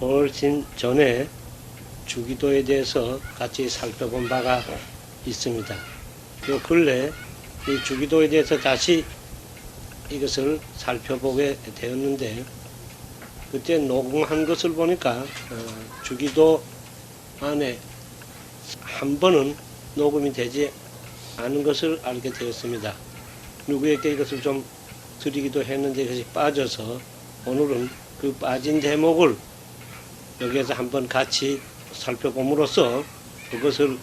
훨씬 전에 주기도에 대해서 같이 살펴본 바가 있습니다. 요 근래 이 주기도에 대해서 다시 이것을 살펴보게 되었는데, 그때 녹음한 것을 보니까 주기도 안에 한 번은 녹음이 되지 않은 것을 알게 되었습니다. 누구에게 이것을 좀 드리기도 했는데 이것이 빠져서 오늘은 그 빠진 대목을 여기에서 한번 같이 살펴봄으로써 그것을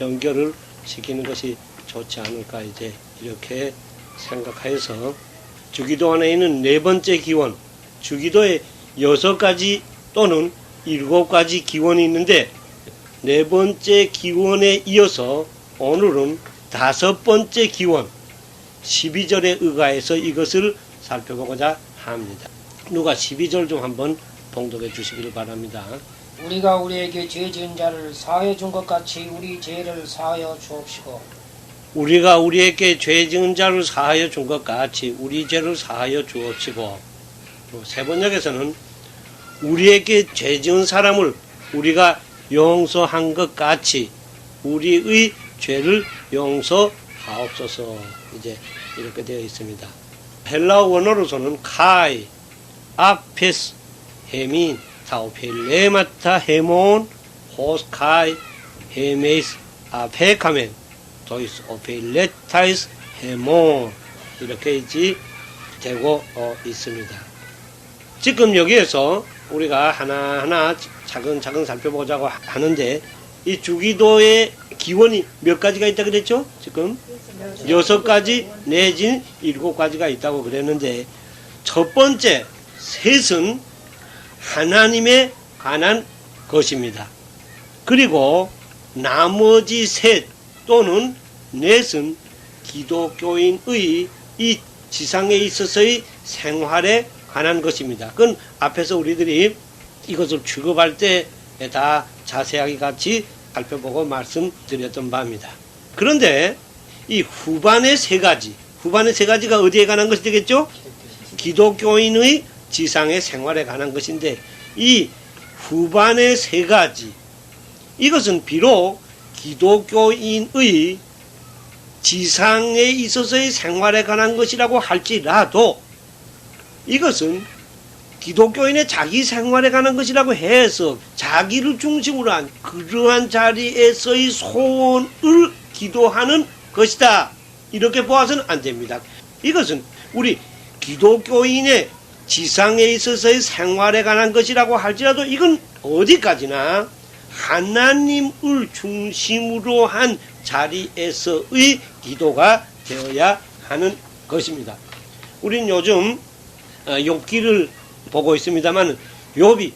연결을 시키는 것이 좋지 않을까 이제 이렇게 생각하여서, 주기도 안에 있는 네 번째 기원, 주기도에 6가지 또는 7가지 기원이 있는데 네 번째 기원에 이어서 오늘은 5번째 기원 12절에 의가해서 이것을 살펴보고자 합니다. 누가 12절 좀 한번 봉독해 주시기를 바랍니다. 우리가 우리에게 죄 지은 자를 사하여 준 것 같이 우리 죄를 사하여 주옵시고, 우리가 우리에게 죄 지은 자를 사하여 준 것 같이 우리 죄를 사하여 주옵시고, 또 세 번역에서는 우리에게 죄 지은 사람을 우리가 용서한 것 같이 우리의 죄를 용서하옵소서, 이제 이렇게 되어 있습니다. 헬라어 원어로서는 카이, 아페스, 헤민, 타오펠레마타, 헤몬, 호스카이, 헤메이스, 아페카멘, 도이스, 오펠레타이스, 헤몬, 이렇게 되고 있습니다. 지금 여기에서 우리가 하나하나 차근차근 살펴보자고 하는데, 이 주기도의 기원이 몇 가지가 있다 그랬죠? 지금 6가지 내지 7가지가 있다고 그랬는데, 첫 번째 셋은 하나님에 관한 것입니다. 그리고 나머지 셋 또는 넷은 기독교인의 이 지상에 있어서의 생활에 관한 것입니다. 그건 앞에서 우리들이 이것을 취급할 때 다 자세하게 같이 살펴보고 말씀드렸던 바입니다. 그런데 이 후반의 3가지가 어디에 관한 것이 되겠죠? 기독교인의 지상의 생활에 관한 것인데, 이 후반의 3가지, 이것은 비록 기독교인의 지상에 있어서의 생활에 관한 것이라고 할지라도 이것은 기독교인의 자기 생활에 관한 것이라고 해서 자기를 중심으로 한 그러한 자리에서의 소원을 기도하는 것이다, 이렇게 보아서는 안 됩니다. 이것은 우리 기독교인의 지상에 있어서의 생활에 관한 것이라고 할지라도 이건 어디까지나 하나님을 중심으로 한 자리에서의 기도가 되어야 하는 것입니다. 우린 요즘 욥기를 보고 있습니다만, 욥이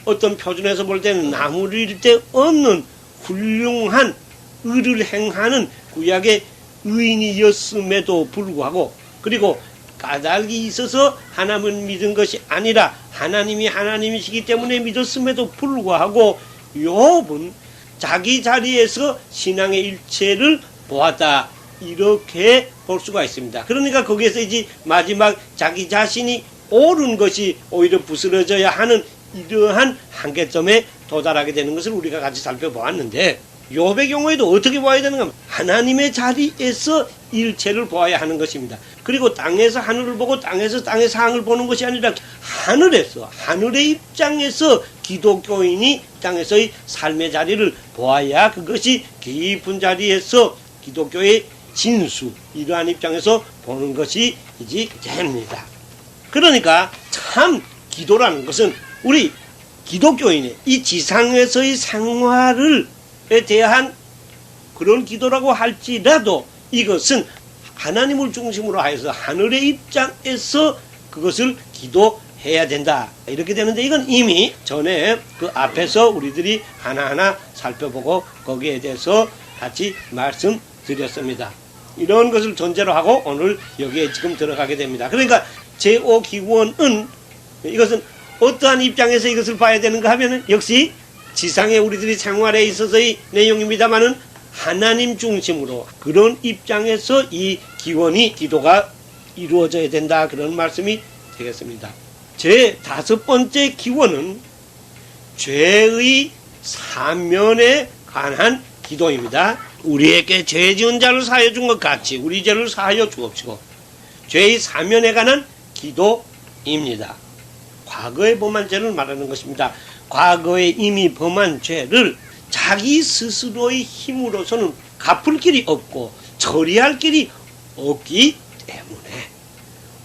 어떤 표준에서 볼 때는 나무릴 데 없는 훌륭한 의를 행하는 구약의 의인이었음에도 불구하고, 그리고 까닭이 있어서 하나님을 믿은 것이 아니라 하나님이 하나님이시기 때문에 믿었음에도 불구하고 욥은 자기 자리에서 신앙의 일체를 보았다, 이렇게 볼 수가 있습니다. 그러니까 거기에서 이제 마지막 자기 자신이 옳은 것이 오히려 부스러져야 하는 이러한 한계점에 도달하게 되는 것을 우리가 같이 살펴보았는데, 욥의 경우에도 어떻게 보아야 되는가? 하나님의 자리에서 일체를 보아야 하는 것입니다. 그리고 땅에서 하늘을 보고 땅에서 땅의 상황을 보는 것이 아니라 하늘에서, 하늘의 입장에서 기독교인이 땅에서의 삶의 자리를 보아야 그것이 깊은 자리에서 기독교의 진수, 이러한 입장에서 보는 것이 이제 됩니다. 그러니까 참 기도라는 것은 우리 기독교인의 이 지상에서의 생활에 대한 그런 기도라고 할지라도 이것은 하나님을 중심으로 하여서 하늘의 입장에서 그것을 기도해야 된다, 이렇게 되는데, 이건 이미 전에 그 앞에서 우리들이 하나하나 살펴보고 거기에 대해서 같이 말씀드렸습니다. 이런 것을 전제로 하고 오늘 여기에 지금 들어가게 됩니다. 그러니까 제5기원은 이것은 어떠한 입장에서 이것을 봐야 되는가 하면은 역시 지상에 우리들이 생활에 있어서의 내용입니다만은 하나님 중심으로 그런 입장에서 이 기원이 기도가 이루어져야 된다, 그런 말씀이 되겠습니다. 제 5번째 기원은 죄의 사면에 관한 기도입니다. 우리에게 죄 지은 자를 사하여 준 것 같이 우리 죄를 사하여 주옵시고, 죄의 사면에 관한 기도입니다. 과거에 범한 죄를 말하는 것입니다. 과거에 이미 범한 죄를 자기 스스로의 힘으로서는 갚을 길이 없고 처리할 길이 없기 때문에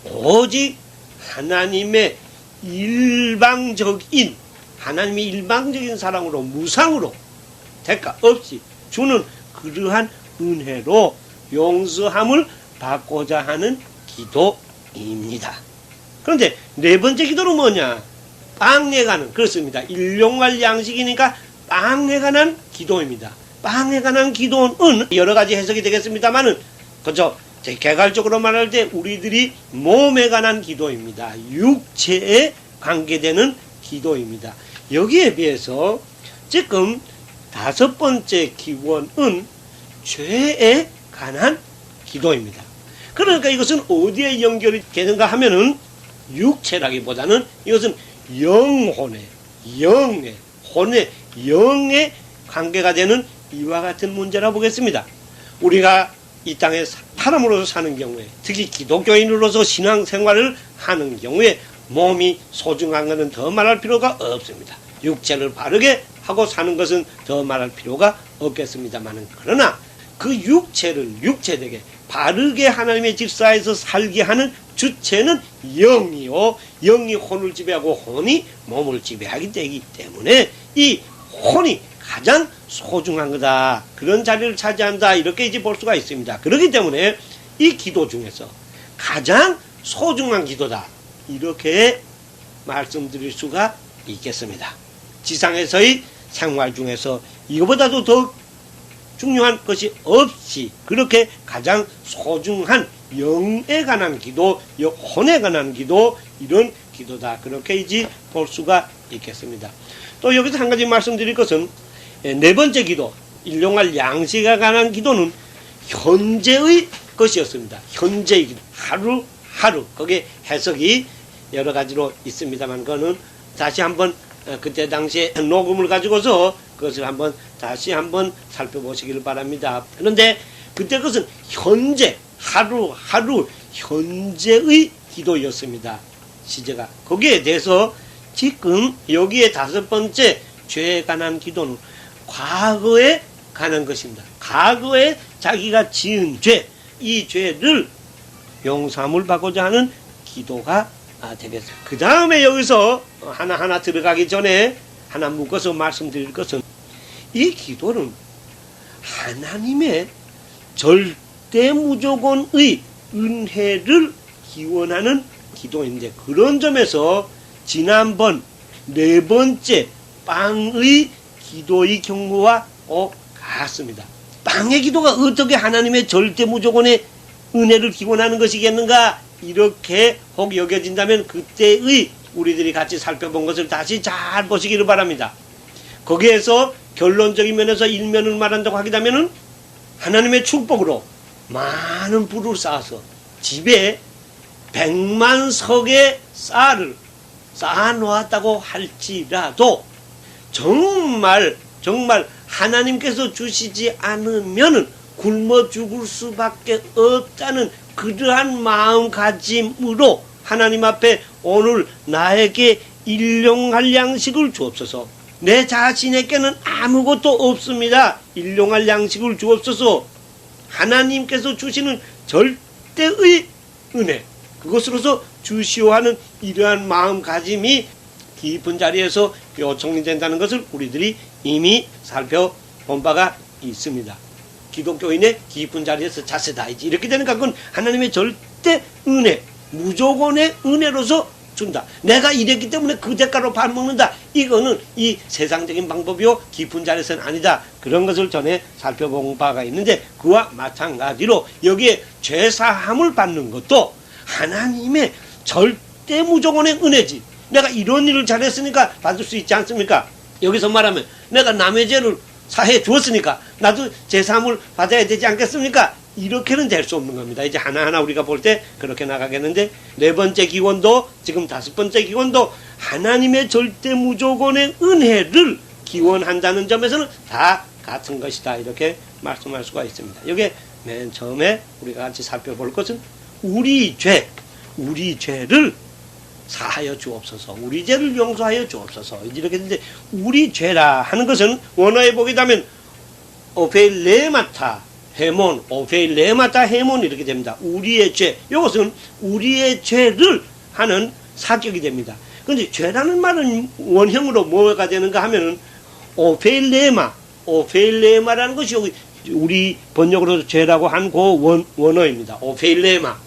오직 하나님의 일방적인 사랑으로 무상으로 대가 없이 주는 그러한 은혜로 용서함을 받고자 하는 기도입니다. 그런데 네 번째 기도는 뭐냐? 빵에 관한, 그렇습니다. 일용할 양식이니까 빵에 관한 기도입니다. 빵에 관한 기도는 여러 가지 해석이 되겠습니다만은, 그죠? 개괄적으로 말할 때 우리들이 몸에 관한 기도입니다. 육체에 관계되는 기도입니다. 여기에 비해서 지금 다섯 번째 기원은 죄에 관한 기도입니다. 그러니까 이것은 어디에 연결이 되는가 하면은 육체라기보다는 이것은 영에 관계가 되는 이와 같은 문제라 보겠습니다. 우리가 이 땅에 사람으로서 사는 경우에, 특히 기독교인으로서 신앙생활을 하는 경우에 몸이 소중한 것은 더 말할 필요가 없습니다. 육체를 바르게 하고 사는 것은 더 말할 필요가 없겠습니다만, 그러나 그 육체를 육체되게 바르게 하나님의 질서에서 살게 하는 주체는 영이요, 영이 혼을 지배하고 혼이 몸을 지배하기 되기 때문에 이 혼이 가장 소중한 거다, 그런 자리를 차지한다, 이렇게 이제 볼 수가 있습니다. 그렇기 때문에 이 기도 중에서 가장 소중한 기도다, 이렇게 말씀드릴 수가 있겠습니다. 지상에서의 생활 중에서 이거보다도 더 중요한 것이 없이 그렇게 가장 소중한 영에 관한 기도, 혼에 관한 기도, 이런 기도다, 그렇게 이제 볼 수가 있겠습니다. 또 여기서 한 가지 말씀드릴 것은, 네 번째 기도, 일용할 양식에 관한 기도는 현재의 것이었습니다. 현재의 기도, 하루하루, 거기에 해석이 여러 가지로 있습니다만, 그거는 다시 한번 그때 당시에 녹음을 가지고서 그것을 한번 다시 한번 살펴보시기를 바랍니다. 그런데 그때 그것은 현재, 하루하루 현재의 기도였습니다. 시제가. 거기에 대해서 지금 여기에 다섯 번째 죄에 관한 기도는 과거에 관한 것입니다. 과거에 자기가 지은 죄, 이 죄를 용서함을 받고자 하는 기도가 되겠어요. 그 다음에 여기서 하나하나 들어가기 전에 하나 묶어서 말씀드릴 것은, 이 기도는 하나님의 절대 무조건의 은혜를 기원하는 기도인데, 그런 점에서 지난번 네 번째 빵의 기도의 경우와 같습니다. 빵의 기도가 어떻게 하나님의 절대 무조건의 은혜를 기원하는 것이겠는가, 이렇게 혹 여겨진다면 그때의 우리들이 같이 살펴본 것을 다시 잘 보시기를 바랍니다. 거기에서 결론적인 면에서 일면을 말한다고 하기다면은 하나님의 축복으로 많은 부를 쌓아서 집에 100만 석의 쌀을 쌓아놓았다고 할지라도 정말 하나님께서 주시지 않으면은 굶어 죽을 수밖에 없다는 그러한 마음가짐으로 하나님 앞에 오늘 나에게 일용할 양식을 주옵소서. 내 자신에게는 아무것도 없습니다. 일용할 양식을 주옵소서. 하나님께서 주시는 절대의 은혜, 그것으로서 주시오 하는 이러한 마음가짐이 깊은 자리에서 요청이 된다는 것을 우리들이 이미 살펴본 바가 있습니다. 기독교인의 깊은 자리에서 자세다이지, 이렇게 되니까 그건 하나님의 절대 은혜, 무조건의 은혜로서 준다. 내가 이랬기 때문에 그 대가로 밥 먹는다. 이거는 이 세상적인 방법이요, 깊은 자리에서는 아니다. 그런 것을 전에 살펴본 바가 있는데, 그와 마찬가지로 여기에 죄사함을 받는 것도 하나님의 절대 무조건의 은혜지. 내가 이런 일을 잘했으니까 받을 수 있지 않습니까? 여기서 말하면 내가 남의 죄를 사해 주었으니까 나도 죄사함을 받아야 되지 않겠습니까? 이렇게는 될 수 없는 겁니다. 이제 하나하나 우리가 볼 때 그렇게 나가겠는데, 네 번째 기원도, 지금 다섯 번째 기원도 하나님의 절대 무조건의 은혜를 기원한다는 점에서는 다 같은 것이다. 이렇게 말씀할 수가 있습니다. 여기에 맨 처음에 우리가 같이 살펴볼 것은 우리 죄를 사하여 주옵소서, 우리 죄를 용서하여 주옵소서. 이렇게 되는데, 우리 죄라 하는 것은 원어에 보게 되면 오페일레마타 헤몬, 오페일레마타 헤몬 이렇게 됩니다. 우리의 죄, 이것은 우리의 죄를 하는 사격이 됩니다. 그런데 죄라는 말은 원형으로 뭐가 되는가 하면은 오페일레마라는 것이 여기 우리 번역으로 죄라고 한 그 원어입니다. 오페일레마,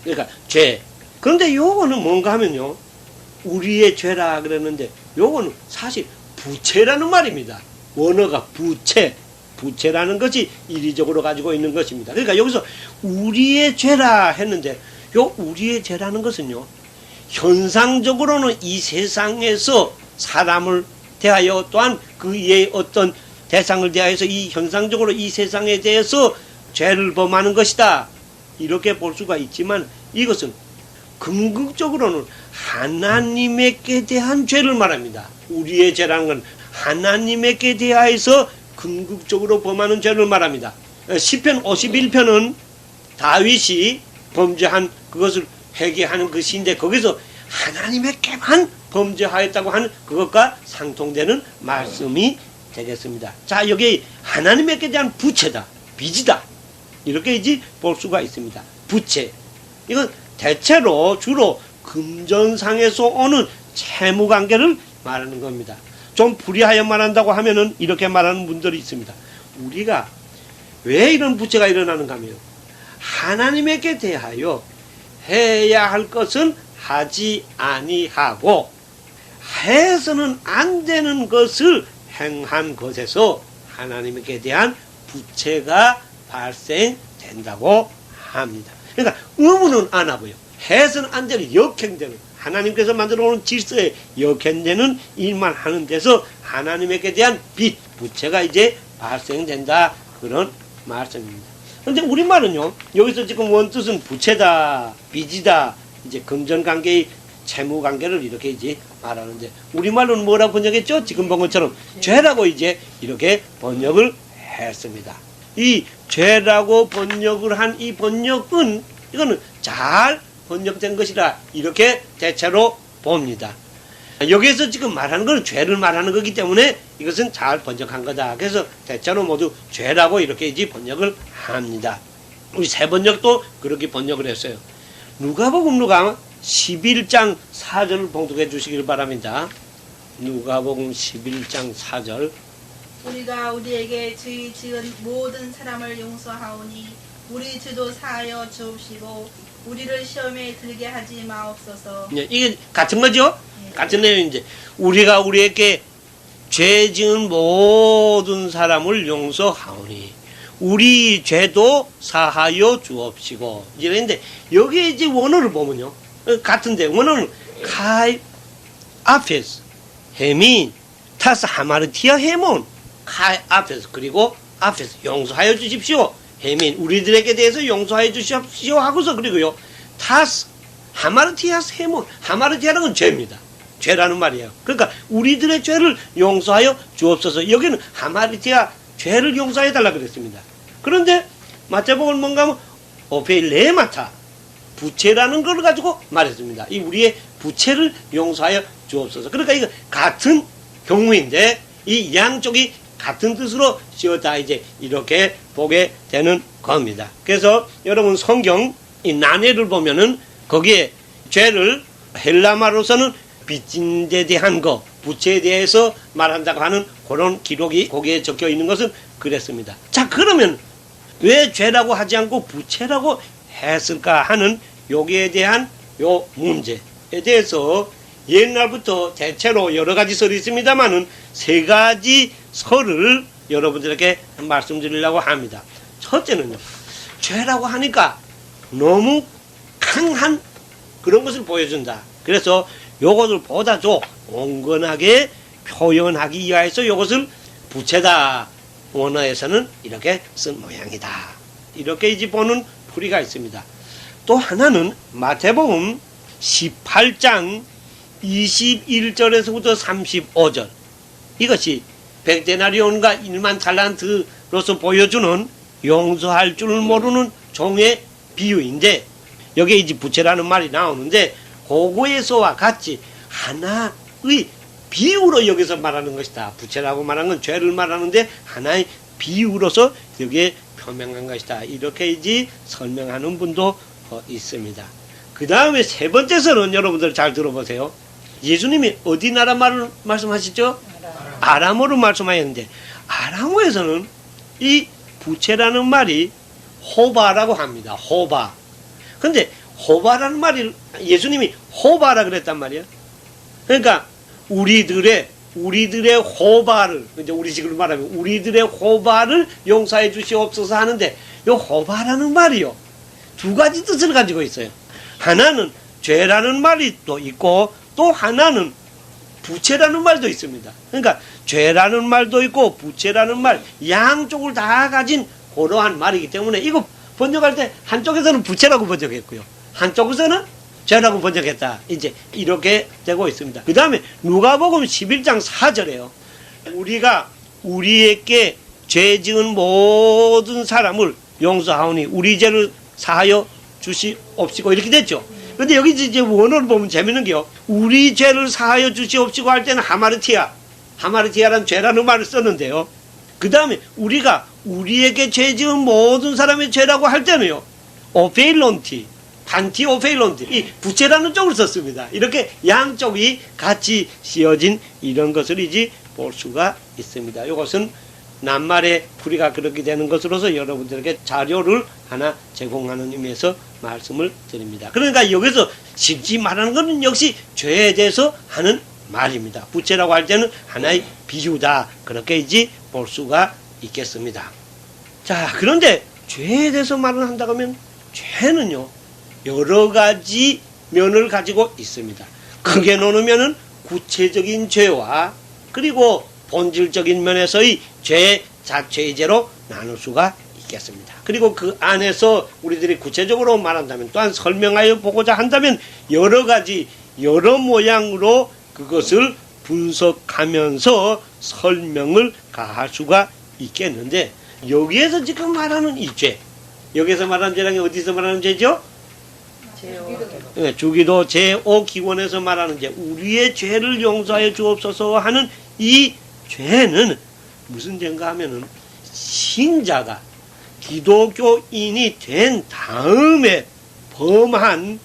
그러니까 죄. 그런데 요거는 뭔가 하면요, 우리의 죄라 그랬는데 요거는 사실 부채라는 말입니다. 원어가 부채라는 것이 이리적으로 가지고 있는 것입니다. 그러니까 여기서 우리의 죄라 했는데, 요 우리의 죄라는 것은요, 현상적으로는 이 세상에서 사람을 대하여 또한 그의 어떤 대상을 대하여서 이 현상적으로 이 세상에 대해서 죄를 범하는 것이다, 이렇게 볼 수가 있지만, 이것은 궁극적으로는 하나님에게 대한 죄를 말합니다. 우리의 죄라는 건 하나님에게 대하여서 궁극적으로 범하는 죄를 말합니다. 시편 51편은 다윗이 범죄한 그것을 회개하는 그 시인데, 거기서 하나님에게만 범죄하였다고 하는 그것과 상통되는 말씀이 되겠습니다. 자, 여기 하나님에게 대한 부채다, 빚이다, 이렇게 이제 볼 수가 있습니다. 부채, 이건 대체로 주로 금전상에서 오는 채무관계를 말하는 겁니다. 좀 불이하여 말한다고 하면은 이렇게 말하는 분들이 있습니다. 우리가 왜 이런 부채가 일어나는가 하면, 하나님에게 대하여 해야 할 것은 하지 아니하고 해서는 안 되는 것을 행한 것에서 하나님에게 대한 부채가 발생된다고 합니다. 그러니까 의무는 안 하고요, 해서는 안 되는, 역행되는, 하나님께서 만들어 놓은 질서에 역행되는 일만 하는 데서 하나님에게 대한 빚, 부채가 이제 발생된다, 그런 말씀입니다. 그런데 우리말은요, 여기서 지금 원뜻은 부채다, 빚이다, 이제 금전관계의 채무관계를 이렇게 이제 말하는데, 우리말로는 뭐라 번역했죠? 지금 본 것처럼 죄라고 이제 이렇게 번역을 했습니다. 이 죄라고 번역을 한 이 번역은, 이거는 잘 번역된 것이라 이렇게 대체로 봅니다. 여기에서 지금 말하는 건 죄를 말하는 거기 때문에 이것은 잘 번역한 거다. 그래서 대체로 모두 죄라고 이렇게 이제 번역을 합니다. 우리 새 번역도 그렇게 번역을 했어요. 누가복음 11장 4절을 봉독해 주시길 바랍니다. 누가복음 11장 4절. 우리가 우리에게 죄 지은 모든 사람을 용서하오니 우리 죄도 사하여 주옵시고 우리를 시험에 들게 하지 마옵소서. 이게 같은 거죠? 같은 내용인데, 우리가 우리에게 죄 지은 모든 사람을 용서하오니 우리 죄도 사하여 주옵시고, 이랬는데, 여기에 이제 원어를 보면요, 같은데, 원어는 카이 아페스 헤민 타스 하마르티아 헤몬, 카이 아페스, 그리고 아페스 용서하여 주십시오, 헤민 우리들에게 대해서 용서하여 주십시오 하고서, 그리고요 타스 하마르티아스 헤몬, 하마르티아는 건 죄입니다. 죄라는 말이에요. 그러니까 우리들의 죄를 용서하여 주옵소서. 여기는 하마르티아, 죄를 용서해 달라 그랬습니다. 그런데 마태복음 뭔가 하면 오페일레마타, 부채라는 걸 가지고 말했습니다. 이 우리의 부채를 용서하여 주옵소서. 그러니까 이거 같은 경우인데 이 양쪽이 같은 뜻으로 씌었다, 이제 이렇게 보게 되는 겁니다. 그래서 여러분 성경 이 난해를 보면은 거기에 죄를 헬라말로서는 빚진 데 대한 거, 부채에 대해서 말한다고 하는 그런 기록이 거기에 적혀 있는 것은 그랬습니다. 자, 그러면 왜 죄라고 하지 않고 부채라고 했을까 하는 여기에 대한 요 문제에 대해서 옛날부터 대체로 여러 가지 설이 있습니다만은 세 가지 설을 여러분들에게 말씀드리려고 합니다. 첫째는요, 죄라고 하니까 너무 강한 그런 것을 보여준다. 그래서 요것을 보다 더 온건하게 표현하기 위해서 요것을 부채다, 원어에서는 이렇게 쓴 모양이다, 이렇게 이제 보는 풀이가 있습니다. 또 하나는 마태복음 18장 21절에서부터 35절, 이것이 100데나리온과 1만 탈란트로서 보여주는 용서할 줄 모르는 종의 비유인데, 여기에 이제 부채라는 말이 나오는데 그거에서와 같이 하나의 비유로 여기서 말하는 것이다. 부채라고 말하는 건 죄를 말하는데 하나의 비유로서 여기에 표명한 것이다. 이렇게 이제 설명하는 분도 있습니다. 그 다음에 세 번째서는 여러분들 잘 들어보세요. 예수님이 어디 나라 말을 말씀하시죠? 아람어로 말씀하셨는데, 아람어에서는 이 부채라는 말이 호바라고 합니다. 호바. 근데 호바라는 말이 예수님이 호바라 그랬단 말이에요. 그러니까 우리들의 호바를, 이제 우리식으로 말하면 우리들의 호바를 용서해 주시옵소서 하는데, 이 호바라는 말이요, 두 가지 뜻을 가지고 있어요. 하나는 죄라는 말이 또 있고, 또 하나는 부채라는 말도 있습니다. 그러니까 죄라는 말도 있고 부채라는 말, 양쪽을 다 가진 그러한 말이기 때문에 이거 번역할 때 한쪽에서는 부채라고 번역했고요, 한쪽에서는 죄라고 번역했다. 이제 이렇게 되고 있습니다. 그 다음에 누가복음 11장 4절에요. 우리가 우리에게 죄 지은 모든 사람을 용서하오니 우리 죄를 사하여 주시옵시고, 이렇게 됐죠. 근데 여기 이제 원어를 보면 재밌는 게요, 우리 죄를 사하여 주시옵시고 할 때는 하마르티아라는 죄라는 말을 썼는데요. 그 다음에 우리가 우리에게 죄 지은 모든 사람의 죄라고 할 때는요, 오페일론티, 판티 오페일론티, 이 부채라는 쪽을 썼습니다. 이렇게 양쪽이 같이 씌어진 이런 것을 이제 볼 수가 있습니다. 이것은 낱말의 풀이가 그렇게 되는 것으로서 여러분들에게 자료를 하나 제공하는 의미에서 말씀을 드립니다. 그러니까 여기서 쉽지 말하는 것은 역시 죄에 대해서 하는 말입니다. 부채라고 할 때는 하나의 비유다, 그렇게 이제 볼 수가 있겠습니다. 자, 그런데 죄에 대해서 말을 한다고 하면 죄는요, 여러 가지 면을 가지고 있습니다. 크게 나누면은 구체적인 죄와 그리고 본질적인 면에서의 죄 자체의 죄로 나눌 수가 있겠습니다. 그리고 그 안에서 우리들이 구체적으로 말한다면, 또한 설명하여 보고자 한다면 여러 가지 여러 모양으로 그것을 분석하면서 설명을 가할 수가 있겠는데, 여기에서 지금 말하는 이 죄, 여기서 말하는 죄라는 게 어디서 말하는 죄죠? 네, 주기도 제5기원에서 말하는 죄, 우리의 죄를 용서하여 주옵소서 하는 이 죄는 무슨 죄인가 하면은, 신자가 기독교인이 된 다음에 범한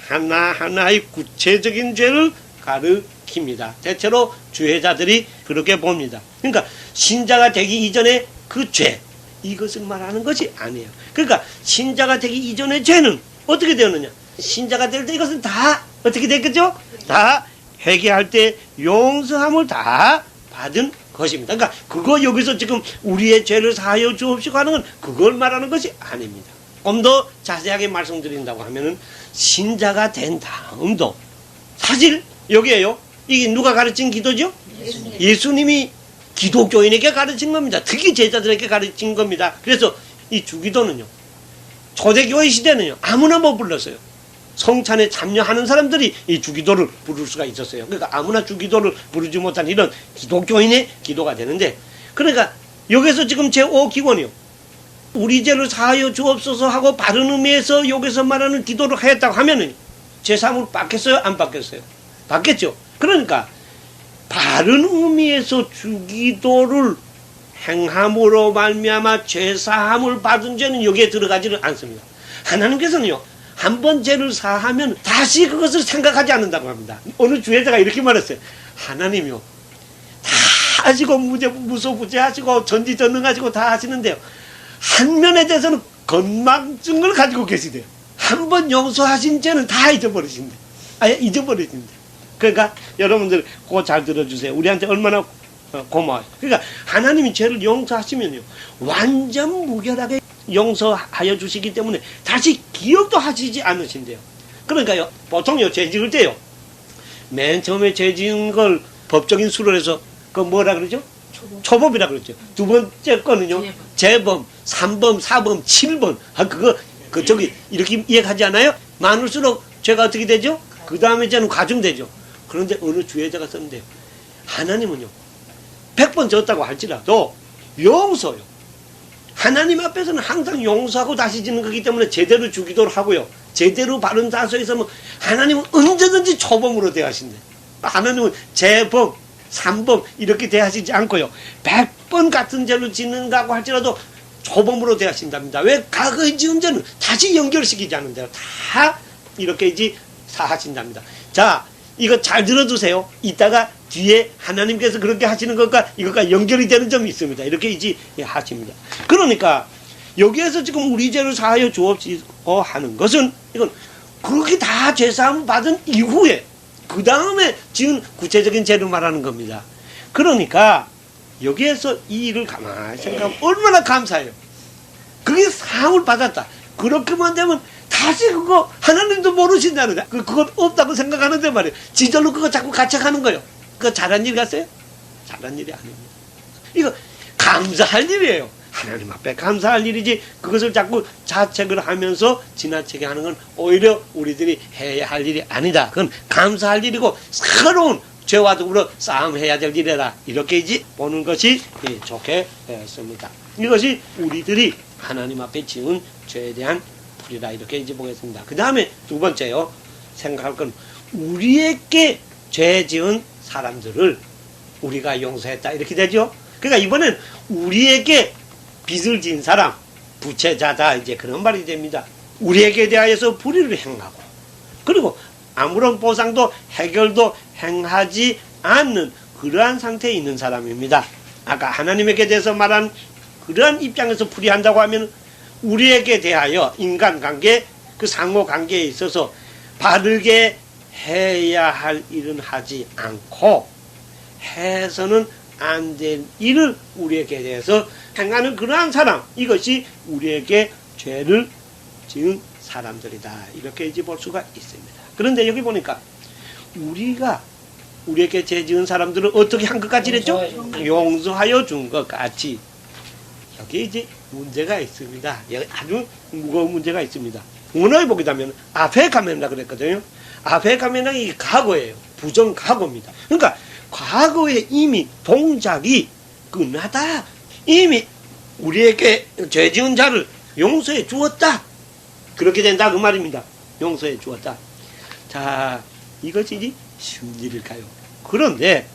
하나하나의 구체적인 죄를 가르칩니다. 대체로 주회자들이 그렇게 봅니다. 그러니까 신자가 되기 이전에 그 죄, 이것을 말하는 것이 아니에요. 그러니까 신자가 되기 이전의 죄는 어떻게 되었느냐, 신자가 될 때 이것은 다 어떻게 됐겠죠? 다 회개할 때 용서함을 다 받은 것입니다. 그러니까 그거 여기서 지금 우리의 죄를 사하여 주옵시고 하는 건 그걸 말하는 것이 아닙니다. 좀 더 자세하게 말씀드린다고 하면은, 신자가 된 다음도 사실 여기에요, 이게 누가 가르친 기도죠? 예수님이 기독교인에게 가르친 겁니다. 특히 제자들에게 가르친 겁니다. 그래서 이 주기도는요, 초대교회 시대는요, 아무나 못 불렀어요. 성찬에 참여하는 사람들이 이 주기도를 부를 수가 있었어요. 그러니까 아무나 주기도를 부르지 못한 이런 기독교인의 기도가 되는데, 그러니까 여기서 지금 제5기원이요, 우리 죄를 사하여 주옵소서 하고 바른 의미에서 여기서 말하는 기도를 했다고 하면은 제3을 받겠어요? 안 받겠어요? 받겠죠. 그러니까 바른 의미에서 주기도를 행함으로 말미암아 죄사함을 받은 죄는 여기에 들어가지를 않습니다. 하나님께서는요, 한 번 죄를 사하면 다시 그것을 생각하지 않는다고 합니다. 어느 주회자가 이렇게 말했어요. 하나님이요, 다 하시고 무소부재하시고 전지전능하시고 다 하시는데요, 한 면에 대해서는 건망증을 가지고 계시대요. 한 번 용서하신 죄는 다 잊어버리신대. 아예 잊어버리신대. 그러니까 여러분들 그거 잘 들어주세요. 우리한테 얼마나 고마워요. 그러니까 하나님이 죄를 용서하시면요, 완전 무결하게 용서하여 주시기 때문에 다시 기억도 하시지 않으신대요. 그러니까요, 보통요, 죄 지을 때요, 맨 처음에 죄 지은 걸 법적인 수로 해서 그 뭐라 그러죠? 초범이라 그랬죠. 두 번째 거는요, 재범, 3범, 4범, 7범. 저기, 이렇게 이해하지 않아요? 많을수록 죄가 어떻게 되죠? 그 다음에 죄는 가중되죠. 그런데 어느 주의자가 썼는데요. 하나님은요, 100번 졌다고 할지라도 용서요. 하나님 앞에서는 항상 용서하고 다시 짓는 거기 때문에 제대로 주기도를 하고요. 제대로 바른 자세에 서면 하나님은 언제든지 초범으로 대하신대. 하나님은 재범, 3범 이렇게 대하시지 않고요. 100번 같은 죄를 짓는다고 할지라도 초범으로 대하신답니다. 왜? 과거의 지은 죄는 다시 연결시키지 않는데요. 다 이렇게 이제 사하신답니다. 자, 이거 잘 들어두세요. 이따가 뒤에 하나님께서 그렇게 하시는 것과 이것과 연결이 되는 점이 있습니다. 이렇게 이제 하십니다. 그러니까 여기에서 지금 우리 죄를 사하여 주옵시고 하는 것은 이건 그렇게 다 죄사함을 받은 이후에 그 다음에 지은 구체적인 죄를 말하는 겁니다. 그러니까 여기에서 이 일을 가만히 생각하면 얼마나 감사해요. 그게 사함을 받았다. 그렇게만 되면 다시 그거 하나님도 모르신다는 거야. 그건 없다고 생각하는데 말이에요. 지절로 그거 자꾸 가책하는 거예요. 그거 잘한 일 같아요? 잘한 일이 아닙니다. 이거 감사할 일이에요. 하나님 앞에 감사할 일이지 그것을 자꾸 자책을 하면서 지나치게 하는 건 오히려 우리들이 해야 할 일이 아니다. 그건 감사할 일이고 새로운 죄와 더불어 싸움해야 될 일이라 이렇게 이제 보는 것이 좋겠습니다. 이것이 우리들이 하나님 앞에 지은 죄에 대한 풀이라 이렇게 이제 보겠습니다. 그 다음에 두 번째요. 생각할 건 우리에게 죄 지은 사람들을 우리가 용서했다 이렇게 되죠. 그러니까 이번엔 우리에게 빚을 진 사람, 부채자다 이제 그런 말이 됩니다. 우리에게 대하여서 불의를 행하고 그리고 아무런 보상도 해결도 행하지 않는 그러한 상태에 있는 사람입니다. 아까 하나님에게 대해서 말한 그러한 입장에서 풀이한다고 하면 우리에게 대하여 인간관계 그 상호관계에 있어서 바르게 해야 할 일은 하지 않고 해서는 안 될 일을 우리에게 대해서 행하는 그러한 사람, 이것이 우리에게 죄를 지은 사람들이다 이렇게 이제 볼 수가 있습니다. 그런데 여기 보니까 우리가 우리에게 죄 지은 사람들을 어떻게 한 것 같이 그랬죠? 용서하여 준 것 같이. 여기 이제 문제가 있습니다. 여기 아주 무거운 문제가 있습니다. 원어에 보게 되면 앞에 가면이라 그랬거든요. 앞에 가면은 이 과거예요. 부정 과거입니다. 그러니까 과거에 이미 동작이 끝나다. 이미 우리에게 죄 지은 자를 용서해 주었다. 그렇게 된다 그 말입니다. 용서해 주었다. 자, 이것이 심리일까요? 그런데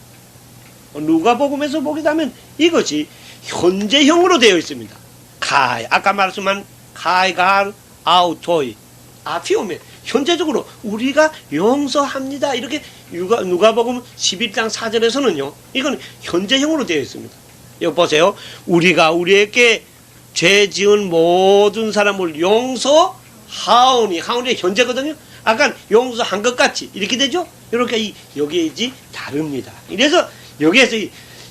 누가복음에서 보게 되면 이것이 현재형으로 되어 있습니다. 카이, 아까 말씀한 카이갈 아우토이 앞이 오면 현재적으로 우리가 용서합니다. 이렇게 누가복음 11장 4절에서는요. 이건 현재형으로 되어 있습니다. 여기 보세요. 우리가 우리에게 죄 지은 모든 사람을 용서하오니. 하오니 현재거든요. 아까 용서한 것 같이 이렇게 되죠. 이렇게 여기에 이제 다릅니다. 그래서 여기에서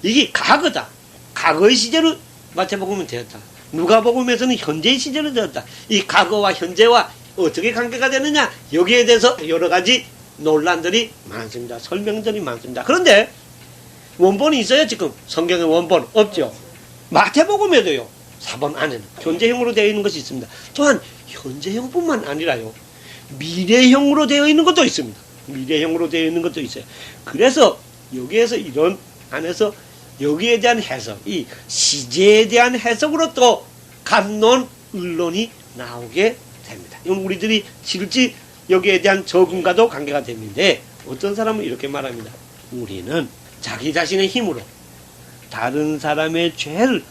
이게 과거다. 과거의 시제로 마태복음은 되었다. 누가복음에서는 현재의 시제로 되었다. 이 과거와 현재와 어떻게 관계가 되느냐, 여기에 대해서 여러 가지 논란들이 많습니다. 설명들이 많습니다. 그런데 원본이 있어요. 지금 성경의 원본 없죠. 마태복음에도요 4번 안에는 현재형으로 되어 있는 것이 있습니다. 또한 현재형뿐만 아니라요 미래형으로 되어 있는 것도 있습니다. 미래형으로 되어 있는 것도 있어요. 그래서 여기에서 이런 안에서 여기에 대한 해석, 이 시제에 대한 해석으로 또 갑론, 의론이 나오게 됩니다. 이건 우리들이 실제 여기에 대한 적응과도 관계가 되는데 어떤 사람은 이렇게 말합니다. 우리는 자기 자신의 힘으로 다른 사람의 죄를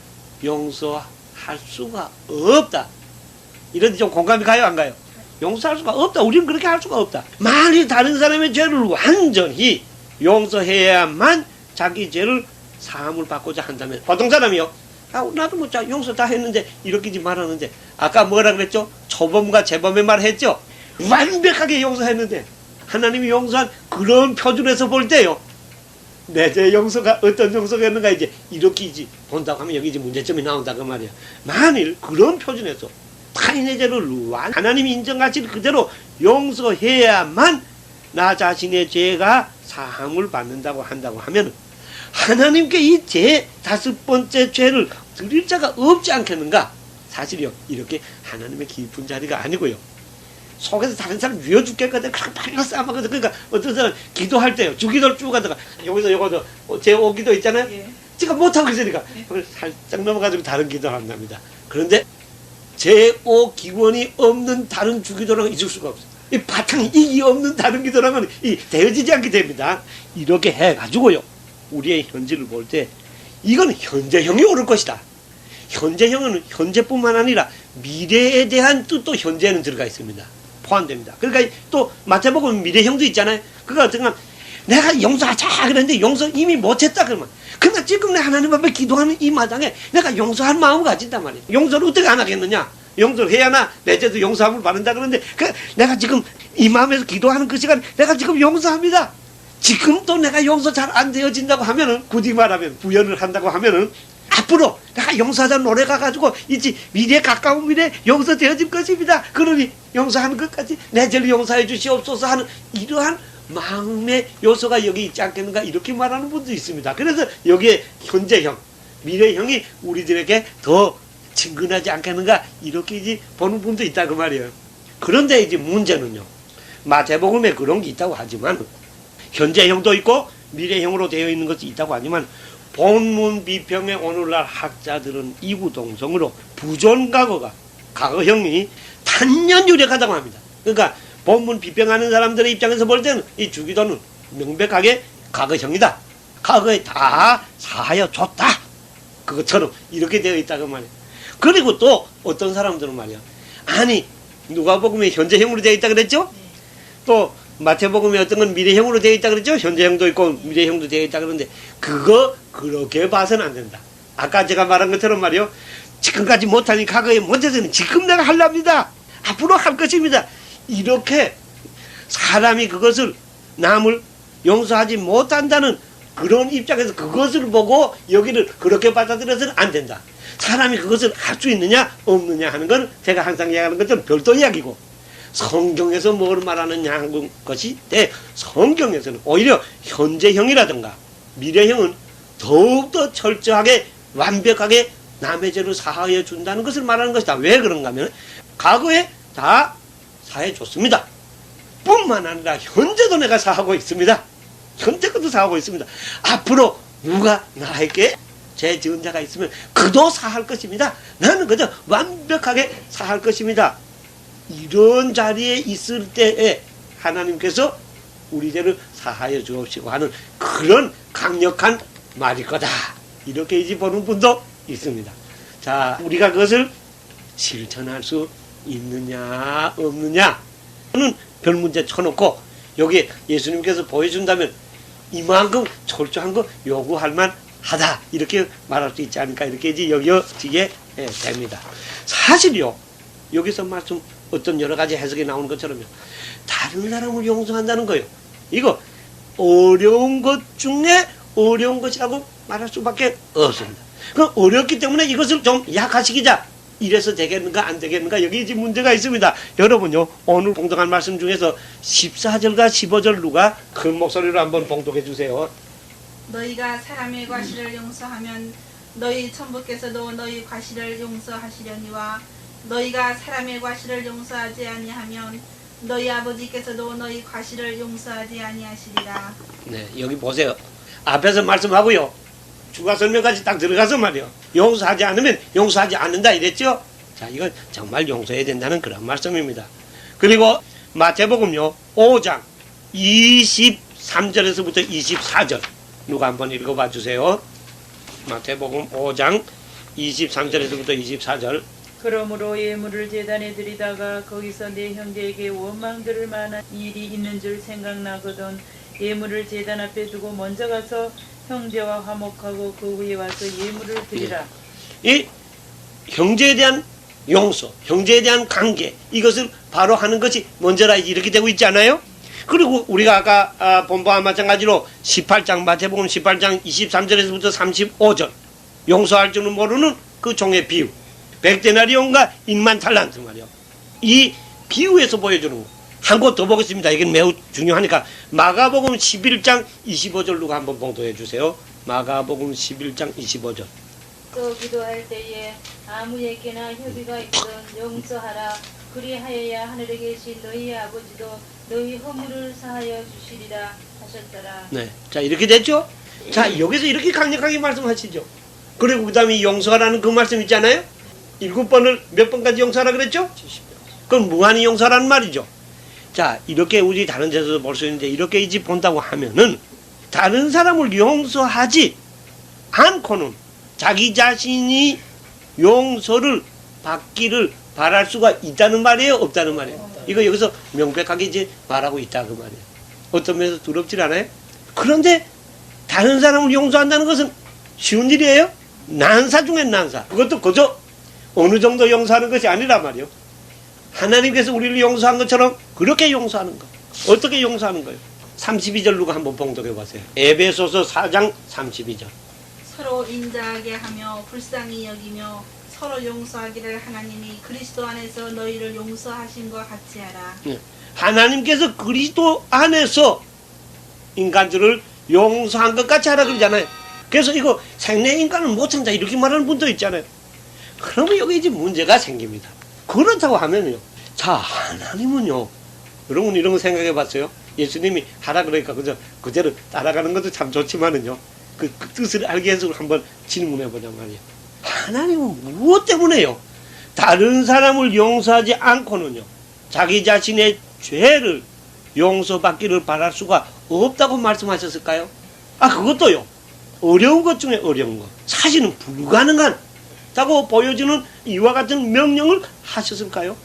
용서할 수가 없다. 이런데 좀 공감이 가요, 안 가요? 용서할 수가 없다. 우리는 그렇게 할 수가 없다. 만일 다른 사람의 죄를 완전히 용서해야만 자기 죄를 사함을 받고자 한다면 보통 사람이요. 나도 뭐 용서 다 했는데 이렇게 말하는데 아까 뭐라 그랬죠? 초범과 재범의 말 했죠? 완벽하게 용서했는데 하나님이 용서한 그런 표준에서 볼 때요. 내 죄 용서가 어떤 용서였는가 이제 이렇게 이제 본다고 하면 여기 이제 문제점이 나온다 그 말이야. 만일 그런 표준에서 타인의 죄를 하나님이 인정하실 그대로 용서해야만 나 자신의 죄가 사함을 받는다고 한다고 하면 하나님께 이 제 다섯 번째 죄를 드릴 자가 없지 않겠는가? 사실이요, 이렇게 하나님의 깊은 자리가 아니고요, 속에서 다른 사람 위어 죽겠거든. 그렇게 싸먹거든. 그러니까 어떤 사람 기도할 때요, 주기도를 쭉 하다가 여기서 요거도 제 오기도 있잖아요. 예. 제가 못하고 있으니까 그걸 살짝 넘어가지고 다른 기도를 한답니다. 그런데 제5 기원이 없는 다른 주기도랑은 있을 수가 없어요. 이 바탕이 이기 없는 다른 기도랑은 이 되어지지 않게 됩니다. 이렇게 해가지고요, 우리의 현재를 볼 때 이건 현재형이 옳을 것이다. 현재형은 현재뿐만 아니라 미래에 대한 뜻도 현재에는 들어가 있습니다. 포함됩니다. 그러니까 또 마태복음 미래형도 있잖아요. 그거 어떤가, 내가 용서하자 그랬는데 용서 이미 못했다 그러면, 그러나 지금 내 하나님 앞에 기도하는 이 마당에 내가 용서할 마음을 가진단 말이에요. 용서를 어떻게 안 하겠느냐? 용서를 해야나 내 죄도 용서함을 받는다. 그런데 내가 지금 이 마음에서 기도하는 그 시간 내가 지금 용서합니다. 지금도 내가 용서 잘 안 되어진다고 하면은, 굳이 말하면 부연을 한다고 하면은, 앞으로 내가 용서하자는 노래가 가지고 이제 미래에 가까운 미래에 용서되어질 것입니다. 그러니 용서하는 것까지 내 죄를 용서해 주시옵소서 하는 이러한 마음의 요소가 여기 있지 않겠는가, 이렇게 말하는 분도 있습니다. 그래서 여기에 현재형, 미래형이 우리들에게 더 친근하지 않겠는가, 이렇게 이제 보는 분도 있다 그 말이에요. 그런데 이제 문제는요, 마태복음에 그런 게 있다고 하지만, 현재형도 있고 미래형으로 되어 있는 것이 있다고 하지만, 본문 비평의 오늘날 학자들은 이구동성으로 부존과거가, 과거형이 단연유력하다고 합니다. 그러니까 본문 비평하는 사람들의 입장에서 볼 때는 이 주기도는 명백하게 과거형이다. 과거에 다 사하여 줬다. 그것처럼 이렇게 되어 있다고 말이야. 그리고 또 어떤 사람들은 말이야, 아니 누가복음에 현재형으로 되어 있다 그랬죠? 또 마태복음에 어떤 건 미래형으로 되어 있다 그랬죠? 현재형도 있고 미래형도 되어 있다 그러는데, 그거 그렇게 봐서는 안 된다. 아까 제가 말한 것처럼 말이요, 지금까지 못하니 과거에 못해서는 지금 내가 하랍니다. 앞으로 할 것입니다. 이렇게 사람이 그것을 남을 용서하지 못한다는 그런 입장에서 그것을 보고 여기를 그렇게 받아들여서는 안 된다. 사람이 그것을 할 수 있느냐 없느냐 하는 건 제가 항상 이야기하는 것처럼 별도 이야기고, 성경에서 뭘 말하느냐 하는 것이 성경에서는 오히려 현재형이라든가 미래형은 더욱더 철저하게 완벽하게 남의 죄를 사하여 준다는 것을 말하는 것이다. 왜 그런가 하면, 과거에 다 사해 줬습니다. 뿐만 아니라 현재도 내가 사하고 있습니다. 현재 것도 사하고 있습니다. 앞으로 누가 나에게 죄 지은 자가 있으면 그도 사할 것입니다. 나는 그저 완벽하게 사할 것입니다. 이런 자리에 있을 때에 하나님께서 우리 죄를 사하여 주옵시고 하는 그런 강력한 말일 거다. 이렇게 이제 보는 분도 있습니다. 자, 우리가 그것을 실천할 수 있느냐 없느냐는 별 문제 쳐놓고, 여기 예수님께서 보여준다면 이만큼 철저한 거 요구할 만하다, 이렇게 말할 수 있지 않을까, 이렇게 이제 여겨지게 됩니다. 사실요, 여기서 말씀 어떤 여러 가지 해석이 나오는 것처럼요, 다른 사람을 용서한다는 거요, 이거 어려운 것 중에 어려운 것이라고 말할 수밖에 없습니다. 그 어렵기 때문에 이것을 좀 약화시키자, 이래서 되겠는가 안 되겠는가, 여기 이제 문제가 있습니다. 여러분요, 오늘 봉독한 말씀 중에서 14절과 15절 누가 큰 목소리로 한번 봉독해 주세요. 너희가 사람의 과실을 용서하면 너희 천부께서도 너희 과실을 용서하시려니와 너희가 사람의 과실을 용서하지 아니하면 너희 아버지께서도 너희 과실을 용서하지 아니하시리라. 네, 여기 보세요. 앞에서 말씀하고요, 추가 설명까지 딱 들어가서 말이요, 용서하지 않으면 용서하지 않는다 이랬죠? 자, 이건 정말 용서해야 된다는 그런 말씀입니다. 그리고 마태복음요 5장 23절에서부터 24절 누가 한번 읽어봐 주세요. 마태복음 5장 23절에서부터 24절. 그러므로 예물을 제단에 드리다가 거기서 내 형제에게 원망 들을 만한 일이 있는 줄 생각나거든 예물을 제단 앞에 두고 먼저 가서 형제와 화목하고 그 후에 와서 예물을 드리라. 이 형제에 대한 용서, 형제에 대한 관계, 이것을 바로 하는 것이 먼저라, 이렇게 되고 있지 않아요? 그리고 우리가 아까 본부와 마찬가지로 18장 마태복음 18장 23절에서부터 35절 용서할 줄은 모르는 그 종의 비유, 100데나리온과 1만 달란트 말이요. 이 비유에서 보여주는 거. 한 곳 더 보겠습니다. 이건 매우 중요하니까 마가복음 11장 25절 누가 한번 봉독해 주세요. 마가복음 11장 25절. 또 기도할 때에 아무에게나 협의가 있거든 용서하라. 그리하여야 하늘에 계신 너희 아버지도 너희 허물을 사하여 주시리라 하셨더라. 네. 자, 이렇게 됐죠? 자, 여기서 이렇게 강력하게 말씀하시죠. 그리고 그 다음에 용서하라는 그 말씀 있잖아요? 7번을 몇 번까지 용서하라 그랬죠? 70번. 그건 무한히 용서라는 말이죠. 자, 이렇게 우리 다른 데서도 볼 수 있는데 이렇게 이제 본다고 하면은 다른 사람을 용서하지 않고는 자기 자신이 용서를 받기를 바랄 수가 있다는 말이에요? 없다는 말이에요? 이거 여기서 명백하게 이제 말하고 있다 그 말이에요. 어떤 면에서 두렵질 않아요? 그런데 다른 사람을 용서한다는 것은 쉬운 일이에요? 난사 중엔 난사. 그것도 그저 어느 정도 용서하는 것이 아니란 말이에요. 하나님께서 우리를 용서한 것처럼 그렇게 용서하는 거. 어떻게 용서하는 거예요? 32절 누가 한번 봉독해 보세요. 에베소서 4장 32절. 서로 인자하게 하며 불쌍히 여기며 서로 용서하기를 하나님이 그리스도 안에서 너희를 용서하신 것 같이 하라. 네. 하나님께서 그리스도 안에서 인간들을 용서한 것 같이 하라 그러잖아요. 그래서 이거 생내 인간을 못 참자 이렇게 말하는 분도 있잖아요. 그러면 여기 이제 문제가 생깁니다. 그렇다고 하면요. 자, 하나님은요. 여러분 이런 거 생각해 봤어요? 예수님이 하라 그러니까 그대로 따라가는 것도 참 좋지만은요. 그 뜻을 알기 위해서 한번 질문해 보자 말이에요. 하나님은 무엇 때문에요? 다른 사람을 용서하지 않고는요. 자기 자신의 죄를 용서받기를 바랄 수가 없다고 말씀하셨을까요? 아, 그것도요. 어려운 것 중에 어려운 것. 사실은 불가능하다고 보여지는 이와 같은 명령을 하셨을까요?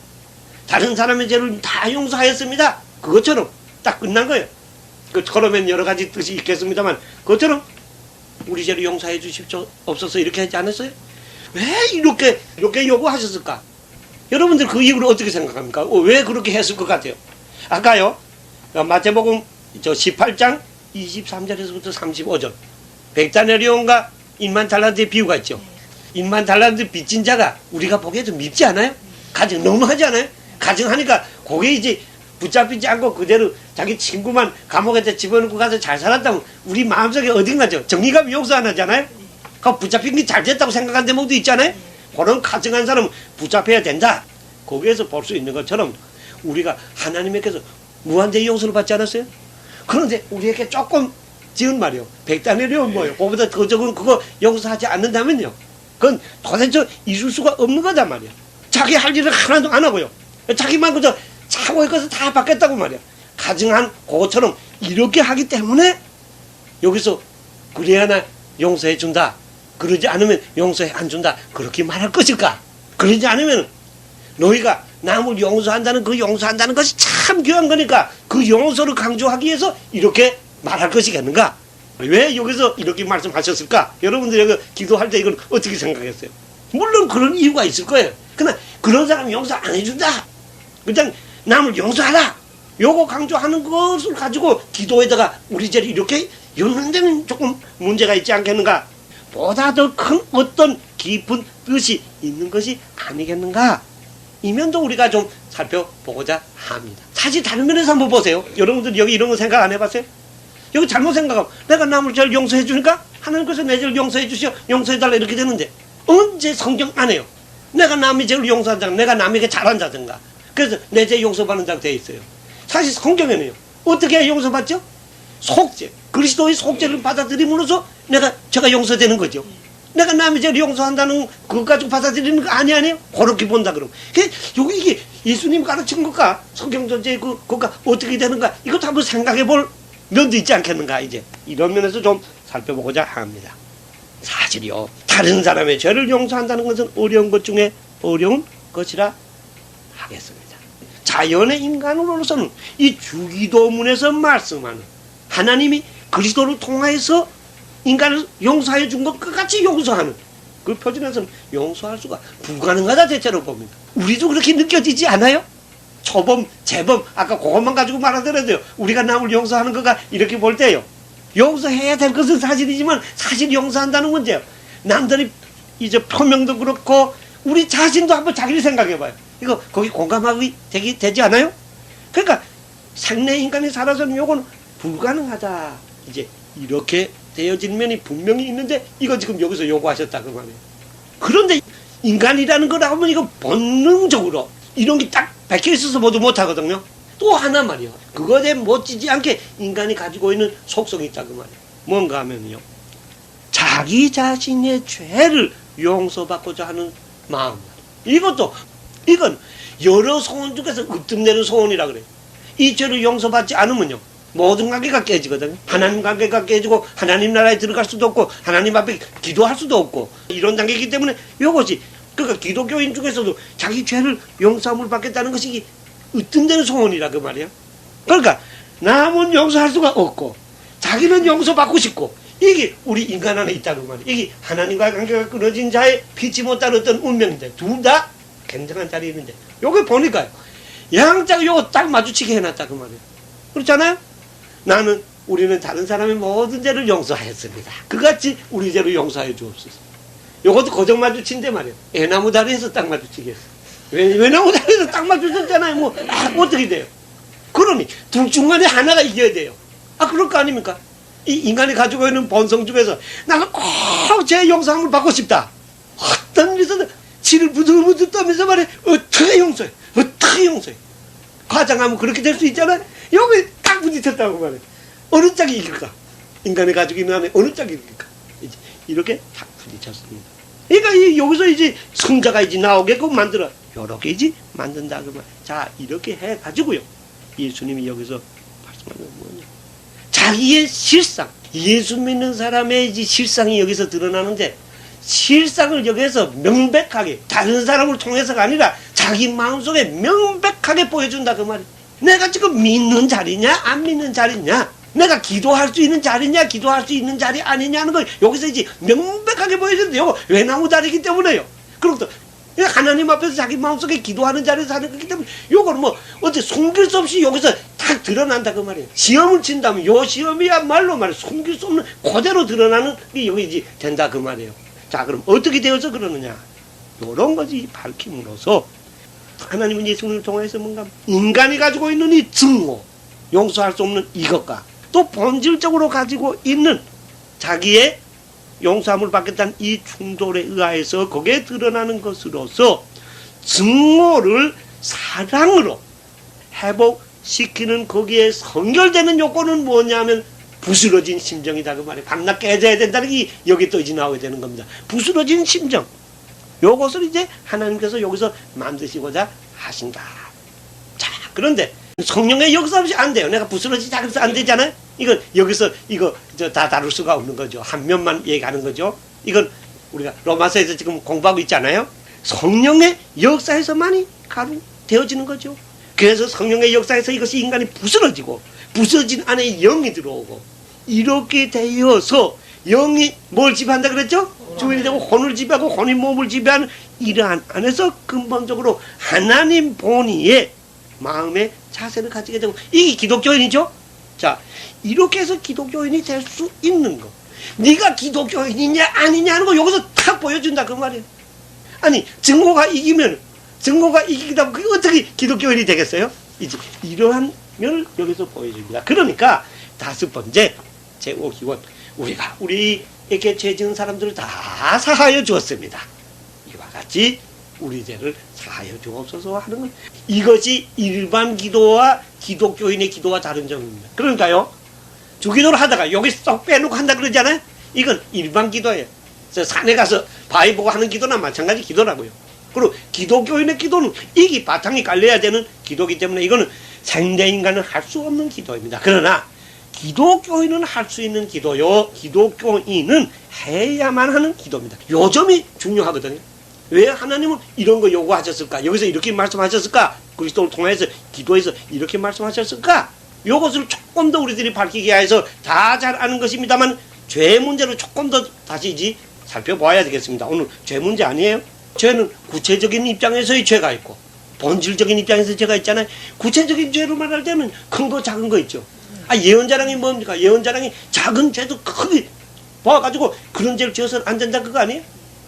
다른 사람의 죄를 다 용서하였습니다. 그것처럼 딱 끝난 거예요. 그처럼엔 여러 가지 뜻이 있겠습니다만 그것처럼 우리 죄를 용서해 주십시오 없어서 이렇게 하지 않았어요? 왜 이렇게 요구하셨을까? 여러분들 그 이유를 어떻게 생각합니까? 왜 그렇게 했을 것 같아요? 아까요 마태복음 18장 23절에서부터 35절 백달레온과 인만 달란트의 비유가 있죠. 인만 달란트 빚진 자가 우리가 보기에도 밉지 않아요? 가정 너무하지 않아요? 가정하니까 그게 이제 붙잡히지 않고 그대로 자기 친구만 감옥에 집어넣고 가서 잘 살았다면 우리 마음속에 어딘가죠. 정의감이 용서 안 하잖아요. 그 붙잡힌 게 잘 됐다고 생각한 대목도 있잖아요. 그런 가정한 사람은 붙잡혀야 된다. 거기에서 볼 수 있는 것처럼 우리가 하나님께서 무한대의 용서를 받지 않았어요? 그런데 우리에게 조금 지은 말이요. 백달레온 뭐예요? 그거보다 더 적은 그거 용서하지 않는다면요. 그건 도대체 있을 수가 없는 거다 말이야. 자기 할 일을 하나도 안 하고요. 자기만 그저 차고의 것을 다 받겠다고 말이야. 가정한 그것처럼 이렇게 하기 때문에 여기서 그래야 나 용서해 준다. 그러지 않으면 용서해 안 준다. 그렇게 말할 것일까? 그러지 않으면 너희가 남을 용서한다는 그 용서한다는 것이 참 귀한 거니까 그 용서를 강조하기 위해서 이렇게 말할 것이겠는가? 왜 여기서 이렇게 말씀하셨을까? 여러분들 여기 기도할 때 이건 어떻게 생각했어요? 물론 그런 이유가 있을 거예요. 그러나 그런 사람 용서 안 해준다. 그냥 남을 용서하라. 요거 강조하는 것을 가지고 기도에다가 우리 죄를 이렇게 엮는 데는 조금 문제가 있지 않겠는가? 보다 더 큰 어떤 깊은 뜻이 있는 것이 아니겠는가? 이 면도 우리가 좀 살펴보고자 합니다. 사실 다른 면에서 한번 보세요. 여러분들 여기 이런 거 생각 안 해봤어요? 여기 잘못 생각하고 내가 남을 죄를 용서해 주니까 하나님께서 내 죄를 용서해 주시오. 용서해달라 이렇게 되는데 언제 성경 안 해요? 내가 남의 죄를 용서한다든가 내가 남에게 잘한다든가 그래서 내 죄 용서받는 자가 되어 있어요. 사실 성경에는요. 어떻게 용서받죠? 속죄. 그리스도의 속죄를 받아들임으로써 제가 용서되는 거죠. 내가 남의 죄를 용서한다는 그것 가지고 받아들이는 거 아니에요? 그렇게 본다 그러면. 이게 예수님 가르친 것과 성경 전체의 그것과 어떻게 되는가 이것도 한번 생각해 볼 면도 있지 않겠는가 이제. 이런 면에서 좀 살펴보고자 합니다. 사실이요. 다른 사람의 죄를 용서한다는 것은 어려운 것 중에 어려운 것이라 하겠습니다. 자연의 인간으로서는 이 주기도문에서 말씀하는 하나님이 그리스도를 통하여서 인간을 용서하여 준 것 끝같이 용서하는 그 표준에서는 용서할 수가 불가능하다 대체로 봅니다. 우리도 그렇게 느껴지지 않아요? 초범, 재범 아까 그것만 가지고 말하더라도요. 우리가 남을 용서하는 거가 이렇게 볼 때요. 용서해야 될 것은 사실이지만 사실 용서한다는 문제예요. 남들이 이제 표명도 그렇고 우리 자신도 한번 자기를 생각해봐요. 이거 거기 공감하기 되지 않아요? 그러니까 생내 인간이 살아서는 요건 불가능하다. 이제 이렇게 되어진 면이 분명히 있는데 이거 지금 여기서 요구하셨다 그 말이에요. 그런데 인간이라는 걸 하면 이거 본능적으로 이런 게 딱 박혀 있어서 모두 못하거든요. 또 하나 말이요. 그것에 못지지 않게 인간이 가지고 있는 속성이 있다 그 말이에요. 뭔가 하면요. 자기 자신의 죄를 용서받고자 하는 마음. 이건 여러 소원 중에서 으뜸되는 소원이라 그래요. 이 죄를 용서받지 않으면요. 모든 관계가 깨지거든요. 하나님 관계가 깨지고 하나님 나라에 들어갈 수도 없고 하나님 앞에 기도할 수도 없고 이런 단계이기 때문에 이것이 그러니까 기독교인 중에서도 자기 죄를 용서함을 받겠다는 것이 으뜸되는 소원이라 그 말이에요. 그러니까 남은 용서할 수가 없고 자기는 용서받고 싶고 이게 우리 인간 안에 있다는 말이에요. 이게 하나님과의 관계가 끊어진 자의 피치 못할 어떤 운명인데 둘 다 굉장한 자리에 있는데 요게 보니까요. 양자가 요거 딱 마주치게 해놨다 그 말이에요. 그렇잖아요. 우리는 다른 사람의 모든 죄를 용서하였습니다. 그같이 우리 죄를 용서해 주옵소서. 요것도 고정 마주친데 말이에요. 애나무 다리에서 딱 마주치게 했어. 외나무 다리에서 딱 마주쳤잖아요. 뭐 어떻게 돼요? 그러니 둘 중간에 하나가 이겨야 돼요. 그럴 거 아닙니까? 이 인간이 가지고 있는 본성 중에서 나는 꼭 제 용서함을 받고 싶다. 어떤 일에서든 치를 부들부들 떠면서 말해. 어떻게 용서해? 과장하면 그렇게 될 수 있잖아요. 여기 딱 부딪혔다고 말해. 어느 짝이 이길까? 인간이 가지고 있는 안에 어느 짝이 이길까? 이렇게 딱 부딪혔습니다. 그러니까 여기서 이제 성자가 이제 나오게끔 만들어. 요렇게 이제 만든다. 그 말. 자, 이렇게 해가지고요. 예수님이 여기서 말씀하는 건 뭐냐? 자기의 실상. 예수 믿는 사람의 이제 실상이 여기서 드러나는데 실상을 여기서 명백하게 다른 사람을 통해서가 아니라 자기 마음속에 명백하게 보여준다 그 말이에요. 내가 지금 믿는 자리냐 안 믿는 자리냐 내가 기도할 수 있는 자리냐 기도할 수 있는 자리 아니냐는 걸 여기서 이제 명백하게 보여주는데 이거 외나무 자리이기 때문에요. 그리고 또 하나님 앞에서 자기 마음속에 기도하는 자리에서 하는 거기 때문에 요거는 뭐 어째 숨길 수 없이 여기서 딱 드러난다 그 말이에요. 시험을 친다면 요 시험이야말로 말이에요. 숨길 수 없는 그대로 드러나는 게 여기 이제 된다 그 말이에요. 자, 그럼 어떻게 되어서 그러느냐? 요런 것이 밝힘으로써 하나님은 예수님을 통해서 뭔가 인간이 가지고 있는 이 증오, 용서할 수 없는 이것과 또 본질적으로 가지고 있는 자기의 용서함을 받겠다는 이 충돌에 의하여서 거기에 드러나는 것으로서 증오를 사랑으로 회복시키는 거기에 선결되는 요건은 뭐냐면 부스러진 심정이다 그 말이에요. 밤낮 깨져야 된다는 게 여기 또 이제 나오게 되는 겁니다. 부스러진 심정. 요것을 이제 하나님께서 여기서 만드시고자 하신다. 자, 그런데 성령의 역사 없이 안 돼요. 내가 부스러지지 않아서 안 되잖아요. 이건 여기서 이거 다 다룰 수가 없는 거죠. 한 면만 얘기하는 거죠. 이건 우리가 로마서에서 지금 공부하고 있잖아요. 성령의 역사에서만이 가루되어지는 거죠. 그래서 성령의 역사에서 이것이 인간이 부스러지고 부서진 안에 영이 들어오고 이렇게 되어서 영이 뭘 지배한다 그랬죠? 주인이 되고 혼을 지배하고 혼이 몸을 지배하는 이러한 안에서 근본적으로 하나님 본위의 마음의 자세를 가지게 되고 이게 기독교인이죠? 자, 이렇게 해서 기독교인이 될 수 있는 거. 네가 기독교인이냐 아니냐 하는 거 여기서 탁 보여준다 그 말이에요. 아니 증오가 이기다 그게 어떻게 기독교인이 되겠어요? 이제 이러한 면을 여기서 보여줍니다. 그러니까 다섯 번째 제5기원 우리에게 죄 지은 사람들을 다 사하여 주었습니다. 이와 같이 우리 죄를 사하여 주옵소서 하는 것. 이것이 일반 기도와 기독교인의 기도와 다른 점입니다. 그러니까요. 주기도를 하다가 여기 쏙 빼놓고 한다 그러잖아요. 이건 일반 기도예요. 산에 가서 바위 보고 하는 기도나 마찬가지 기도라고요. 그리고 기독교인의 기도는 이게 바탕이 깔려야 되는 기도이기 때문에 이거는 생대인간은 할 수 없는 기도입니다. 그러나 기독교인은 할 수 있는 기도요. 기독교인은 해야만 하는 기도입니다. 요 점이 중요하거든요. 왜 하나님은 이런 거 요구하셨을까? 여기서 이렇게 말씀하셨을까? 그리스도를 통해서 기도해서 이렇게 말씀하셨을까? 요것을 조금 더 우리들이 밝히기 위해서 다 잘 아는 것입니다만 죄 문제를 조금 더 다시 이제 살펴봐야 되겠습니다. 오늘 죄 문제 아니에요? 죄는 구체적인 입장에서의 죄가 있고 본질적인 입장에서 죄가 있잖아요. 구체적인 죄로 말할 때는 큰 거 작은 거 있죠. 예언자랑이 뭡니까? 예언자랑이 작은 죄도 크게 봐가지고 그런 죄를 지어서는 안 된다 그거 아니에요?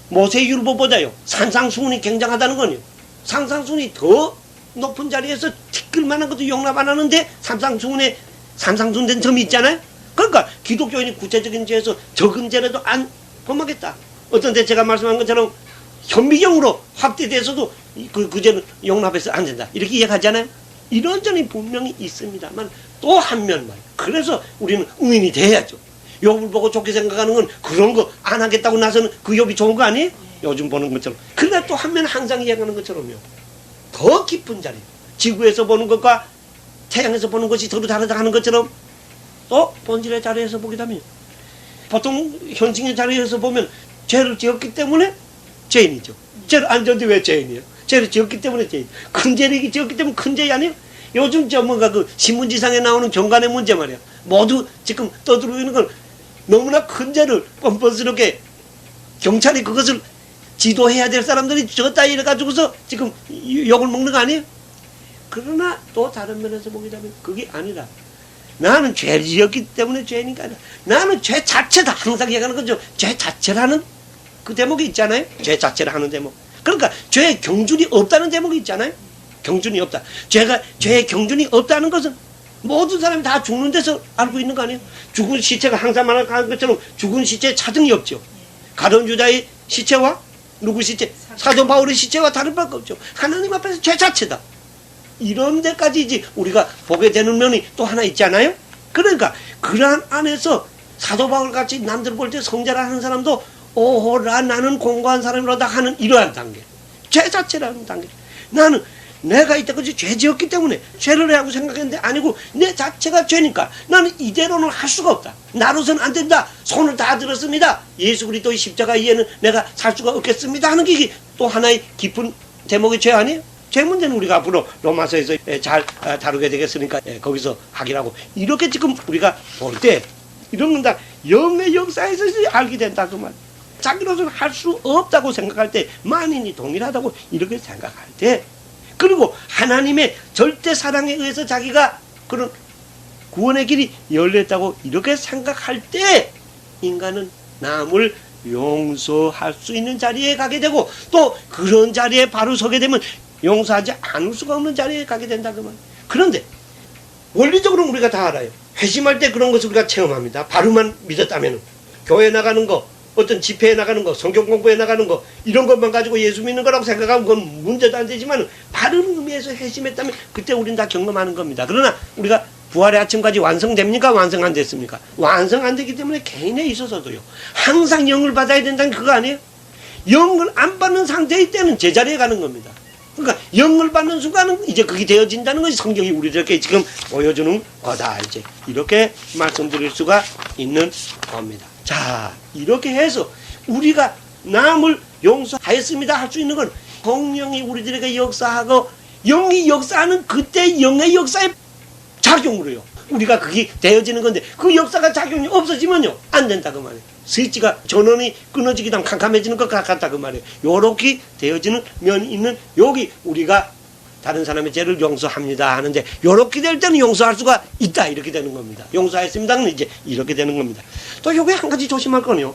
모세율법보다요 산상수훈이 굉장하다는 거요. 산상수훈이 더 높은 자리에서 티끌만한 것도 용납 안 하는데 산상수훈된 점이 있잖아요. 그러니까 기독교인이 구체적인 죄에서 적은 죄라도 안 범하겠다. 어떤 때 제가 말씀한 것처럼 현미경으로 확대돼서도 그 죄는 용납해서 안 된다. 이렇게 이야기하잖아요. 이런 점이 분명히 있습니다만 또 한면 말이에요. 그래서 우리는 의인이 돼야죠. 욥을 보고 좋게 생각하는 건 그런 거 안 하겠다고 나서는 그 욥이 좋은 거 아니에요? 요즘 보는 것처럼. 그러나 또 한면 항상 이야기하는 것처럼요. 더 깊은 자리. 지구에서 보는 것과 태양에서 보는 것이 서로 다르다 하는 것처럼 또 본질의 자리에서 보기도 하면 보통 현실의 자리에서 보면 죄를 지었기 때문에 죄인이죠. 죄를 안 지었는데 왜 죄인이에요? 죄를 지었기 때문에 죄인. 큰 죄를 지었기 때문에 큰 죄이 아니에요? 요즘 전문가 그 신문지상에 나오는 경관의 문제 말이야. 모두 지금 떠들고 있는 건 너무나 큰 죄를 뻔뻔스럽게 경찰이 그것을 지도해야 될 사람들이 졌다 이래가지고서 지금 욕을 먹는 거 아니에요? 그러나 또 다른 면에서 보기자면 그게 아니라 나는 죄를 지었기 때문에 죄인인가 아니라 나는 죄 자체다. 항상 얘기하는 거죠. 죄 자체라는 그 대목이 있잖아요. 죄 자체를 하는 대목. 그러니까 죄의 경준이 없다는 대목이 있잖아요. 경준이 없다. 죄의 경준이 없다는 것은 모든 사람이 다 죽는 데서 알고 있는 거 아니에요? 죽은 시체가 항상 말하는 것처럼 죽은 시체에 차등이 없죠. 가룟 유다의 시체와 누구 시체? 사도 바울의 시체와 다를 바가 없죠. 하나님 앞에서 죄 자체다. 이런 데까지 이제 우리가 보게 되는 면이 또 하나 있잖아요. 그러니까 그러한 안에서 사도 바울 같이 남들 볼 때 성자라 하는 사람도 오호라 나는 공고한 사람이로다 하는 이러한 단계. 죄 자체라는 단계. 나는 내가 이때까지 죄 지었기 때문에 죄를 하고 생각했는데 아니고 내 자체가 죄니까 나는 이대로는 할 수가 없다. 나로서는 안 된다. 손을 다 들었습니다. 예수 그리스도의 십자가 이해는 내가 살 수가 없겠습니다 하는 게 이게 또 하나의 깊은 대목의 죄 아니에요? 죄 문제는 우리가 앞으로 로마서에서 잘 다루게 되겠으니까 거기서 하기라고 이렇게 지금 우리가 볼 때 이런 건 다 영의 역사에서 알게 된다 그 말. 자기로서는 할 수 없다고 생각할 때 만인이 동일하다고 이렇게 생각할 때 그리고 하나님의 절대 사랑에 의해서 자기가 그런 구원의 길이 열렸다고 이렇게 생각할 때 인간은 남을 용서할 수 있는 자리에 가게 되고 또 그런 자리에 바로 서게 되면 용서하지 않을 수가 없는 자리에 가게 된다 그 말. 그런데 원리적으로는 우리가 다 알아요. 회심할 때 그런 것을 우리가 체험합니다. 바로만 믿었다면 교회 나가는 거 어떤 집회에 나가는 거, 성경 공부에 나가는 거 이런 것만 가지고 예수 믿는 거라고 생각하면 그건 문제도 안 되지만 바른 의미에서 회심했다면 그때 우린 다 경험하는 겁니다. 그러나 우리가 부활의 아침까지 완성됩니까? 완성 안 됐습니까? 완성 안 되기 때문에 개인에 있어서도요. 항상 영을 받아야 된다는 그거 아니에요? 영을 안 받는 상태일 때는 제자리에 가는 겁니다. 그러니까 영을 받는 순간은 이제 그게 되어진다는 것이 성경이 우리들에게 지금 보여주는 거다. 이제 이렇게 말씀드릴 수가 있는 겁니다. 자, 이렇게 해서 우리가 남을 용서하였습니다 할 수 있는 건 성령이 우리들에게 역사하고 영이 역사하는 그때 영의 역사의 작용으로요. 우리가 그게 되어지는 건데 그 역사가 작용이 없어지면요 안 된다 그 말이에요. 스위치가 전원이 끊어지기 전 캄캄해지는 것 같다 그 말이에요. 요렇게 되어지는 면이 있는 여기 우리가 다른 사람의 죄를 용서합니다 하는데 요렇게 될 때는 용서할 수가 있다 이렇게 되는 겁니다. 용서했습니다는 이제 이렇게 되는 겁니다. 또 요게 한 가지 조심할 거는요.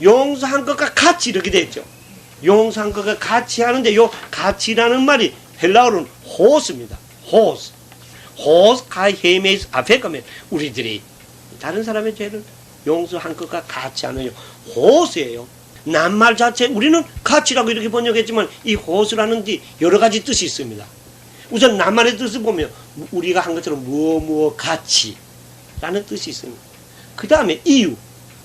용서한 것과 같이 이렇게 돼 있죠. 용서한 것과 같이 하는데 요 같이라는 말이 헬라어로는 호스입니다. 호스. 호스 카헤메스 앞에 가면 우리들이 다른 사람의 죄를 용서한 것과 같이 하는 호스예요. 낱말 자체 우리는 가치라고 이렇게 번역했지만 이 호수라는 게 여러 가지 뜻이 있습니다. 우선 낱말의 뜻을 보면 우리가 한 것처럼 무엇 가치라는 뜻이 있습니다. 그 다음에 이유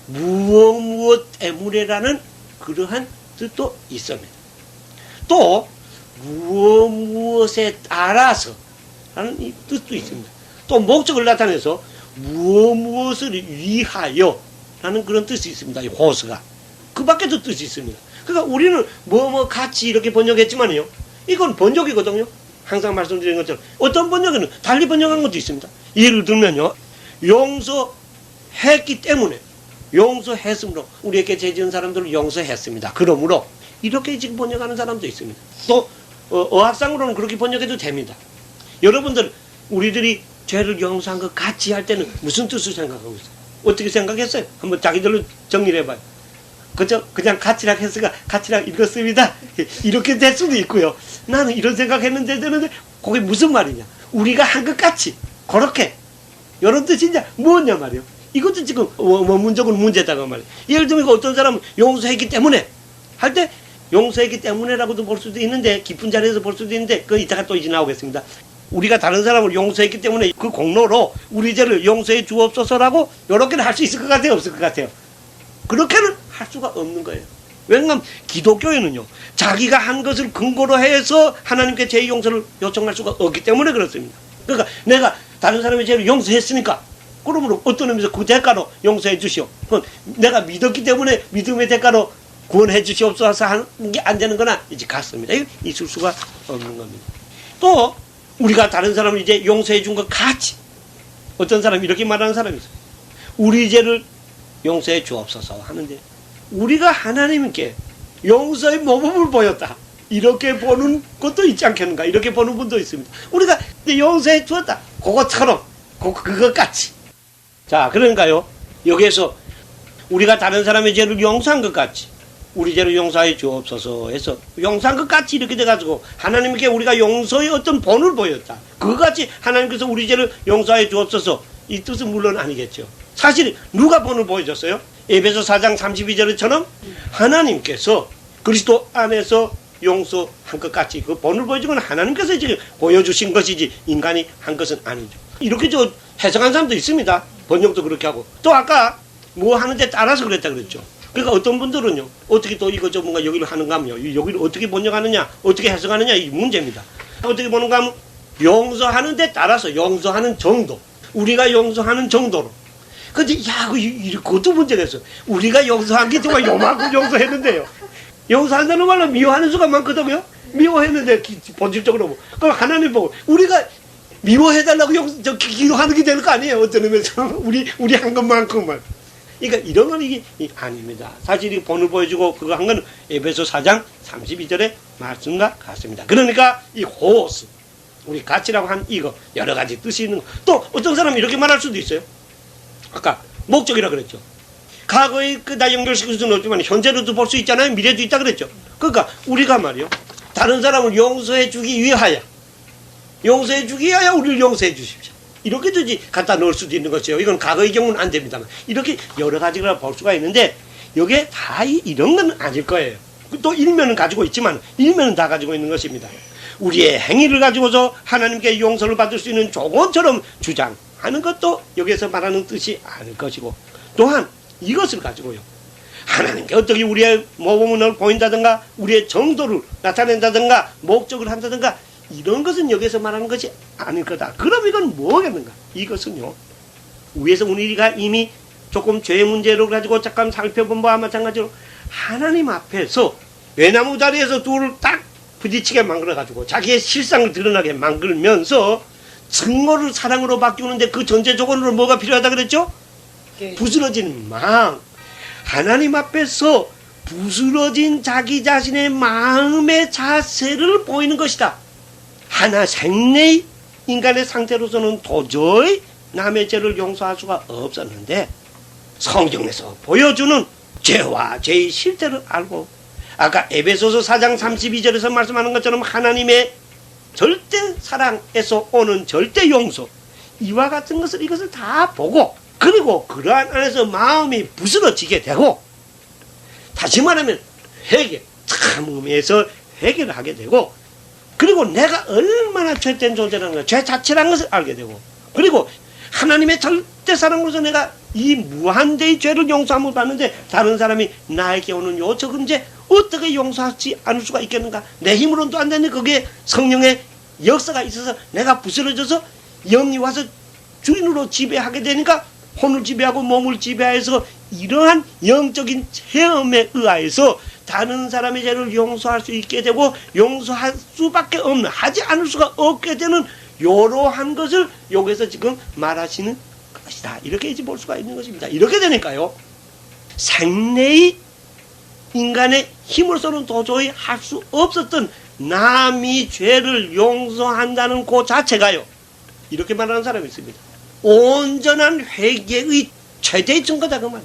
무엇 때문에라는 그러한 뜻도 있습니다. 또 무엇에 따라서 라는 이 뜻도 있습니다. 또 목적을 나타내서 무엇을 위하여 라는 그런 뜻이 있습니다. 이 호수가 그 밖에도 뜻이 있습니다. 그러니까 우리는 같이 이렇게 번역했지만요. 이건 번역이거든요. 항상 말씀드린 것처럼 어떤 번역에는 달리 번역한 것도 있습니다. 예를 들면요. 용서했기 때문에 용서했으므로 우리에게 죄 지은 사람들을 용서했습니다. 그러므로 이렇게 지금 번역하는 사람도 있습니다. 또 어학상으로는 그렇게 번역해도 됩니다. 여러분들 우리들이 죄를 용서한 것 같이 할 때는 무슨 뜻을 생각하고 있어요? 어떻게 생각했어요? 한번 자기들로 정리를 해봐요. 그냥 가치락 했으니까 가치락 읽었습니다. 이렇게 될 수도 있고요. 나는 이런 생각했는데 되는데 그게 무슨 말이냐? 우리가 한 것 같이 그렇게 이런 뜻이냐? 뭐냐 말이요? 이것도 지금 원문적으로 문제다가 말이에요. 예를 들면 어떤 사람은 용서했기 때문에 할 때 용서했기 때문에라고도 볼 수도 있는데 깊은 자리에서 볼 수도 있는데 그건 이따가 또 이제 나오겠습니다. 우리가 다른 사람을 용서했기 때문에 그 공로로 우리 죄를 용서해 주옵소서라고 이렇게는 할 수 있을 것 같아요? 없을 것 같아요? 그렇게는 할 수가 없는 거예요. 왜냐하면 기독교에는요 자기가 한 것을 근거로 해서 하나님께 죄 용서를 요청할 수가 없기 때문에 그렇습니다. 그러니까 내가 다른 사람의 죄를 용서했으니까 그러므로 어떤 의미에서 그 대가로 용서해 주시오. 그건 내가 믿었기 때문에 믿음의 대가로 구원해 주시옵소서 하는 게 안 되는 거나 이제 같습니다. 있을 수가 없는 겁니다. 또 우리가 다른 사람을 이제 용서해 준 것 같이 어떤 사람이 이렇게 말하는 사람이 있어요. 우리 죄를 용서해 주옵소서 하는데 우리가 하나님께 용서의 모범을 보였다. 이렇게 보는 것도 있지 않겠는가. 이렇게 보는 분도 있습니다. 우리가 용서해 주었다. 그것처럼 그것같이. 자 그러니까요. 여기에서 우리가 다른 사람의 죄를 용서한 것 같이 우리 죄를 용서해 주옵소서 해서 용서한 것 같이 이렇게 돼가지고 하나님께 우리가 용서의 어떤 본을 보였다. 그것같이 하나님께서 우리 죄를 용서해 주옵소서 이 뜻은 물론 아니겠죠. 사실 누가 본을 보여줬어요? 에베소 4장 32절처럼 하나님께서 그리스도 안에서 용서한 것 같이 그 본을 보여준 건 하나님께서 지금 보여주신 것이지 인간이 한 것은 아니죠. 이렇게 저 해석한 사람도 있습니다. 번역도 그렇게 하고 또 아까 뭐 하는데 따라서 그랬다 그랬죠. 그러니까 어떤 분들은요 어떻게 또 이거 저 뭔가 여기를 하는가 하면요 여기를 어떻게 번역하느냐 어떻게 해석하느냐 이 문제입니다. 어떻게 보는가 하면 용서하는 데 따라서 용서하는 정도 우리가 용서하는 정도로 근데 야 그것도 문제가 있어. 우리가 용서한 게 정말 요만큼 용서했는데요 용서한다는 말로 미워하는 수가 많거든요. 미워했는데 본질적으로 그럼 하나님 보고 우리가 미워해달라고 기도하는 게 되는 거 아니에요. 어떤 의미에서 우리 한 것만큼만. 그러니까 이런 건 이게 아닙니다. 사실 이 본을 보여주고 그거 한 건 에베소 4장 32절의 말씀과 같습니다. 그러니까 이 호스 우리 가치라고 한 이거 여러 가지 뜻이 있는 거. 또 어떤 사람이 이렇게 말할 수도 있어요. 아까 목적이라 그랬죠. 과거에 다 연결시킬 수는 없지만 현재로도 볼 수 있잖아요. 미래도 있다 그랬죠. 그러니까 우리가 말이요 다른 사람을 용서해 주기 위하여 우리를 용서해 주십시오. 이렇게도 갖다 넣을 수도 있는 것이에요. 이건 과거의 경우는 안 됩니다만 이렇게 여러 가지를 볼 수가 있는데 여기에 다 이런 건 아닐 거예요. 또 일면은 가지고 있지만 일면은 다 가지고 있는 것입니다. 우리의 행위를 가지고서 하나님께 용서를 받을 수 있는 조건처럼 주장하는 것도 여기에서 말하는 뜻이 아닐 것이고 또한 이것을 가지고요 하나님께 어떻게 우리의 모범을 보인다든가 우리의 정도를 나타낸다든가 목적을 한다든가 이런 것은 여기서 말하는 것이 아닐 거다. 그럼 이건 뭐겠는가? 이것은요 위에서 우리가 이미 조금 죄의 문제를 가지고 잠깐 살펴본 바와 마찬가지로 하나님 앞에서 외나무 다리에서 둘을 딱 부딪히게 만들어가지고 자기의 실상을 드러나게 만들면서 증거를 사랑으로 바꾸는데 그 전제 조건으로 뭐가 필요하다 그랬죠? 부스러진 마음. 하나님 앞에서 부스러진 자기 자신의 마음의 자세를 보이는 것이다. 하나 생내의 인간의 상태로서는 도저히 남의 죄를 용서할 수가 없었는데 성경에서 보여주는 죄와 죄의 실태를 알고 아까 에베소서 4장 32절에서 말씀하는 것처럼 하나님의 절대 사랑에서 오는 절대 용서 이와 같은 것을 이것을 다 보고 그리고 그러한 안에서 마음이 부스러지게 되고 다시 말하면 회개 참 의미에서 회개를 하게 되고 그리고 내가 얼마나 죄된 존재라는 것, 죄 자체라는 것을 알게 되고 그리고 하나님의 절대 사랑으로서 내가 이 무한대의 죄를 용서함을 받는데 다른 사람이 나에게 오는 요 적은 죄 어떻게 용서하지 않을 수가 있겠는가? 내 힘으로도 안 되는데 거기에 성령의 역사가 있어서 내가 부스러져서 영이 와서 주인으로 지배하게 되니까 혼을 지배하고 몸을 지배해서 이러한 영적인 체험에 의하여서 다른 사람의 죄를 용서할 수 있게 되고 용서할 수밖에 없는 하지 않을 수가 없게 되는 이러한 것을 여기서 지금 말하시는 것이다. 이렇게 이제 볼 수가 있는 것입니다. 이렇게 되니까요 생내의 인간의 힘으로서는 도저히 할 수 없었던 남이 죄를 용서한다는 그 자체가요 이렇게 말하는 사람이 있습니다. 온전한 회개의 최대의 증거다 그 말.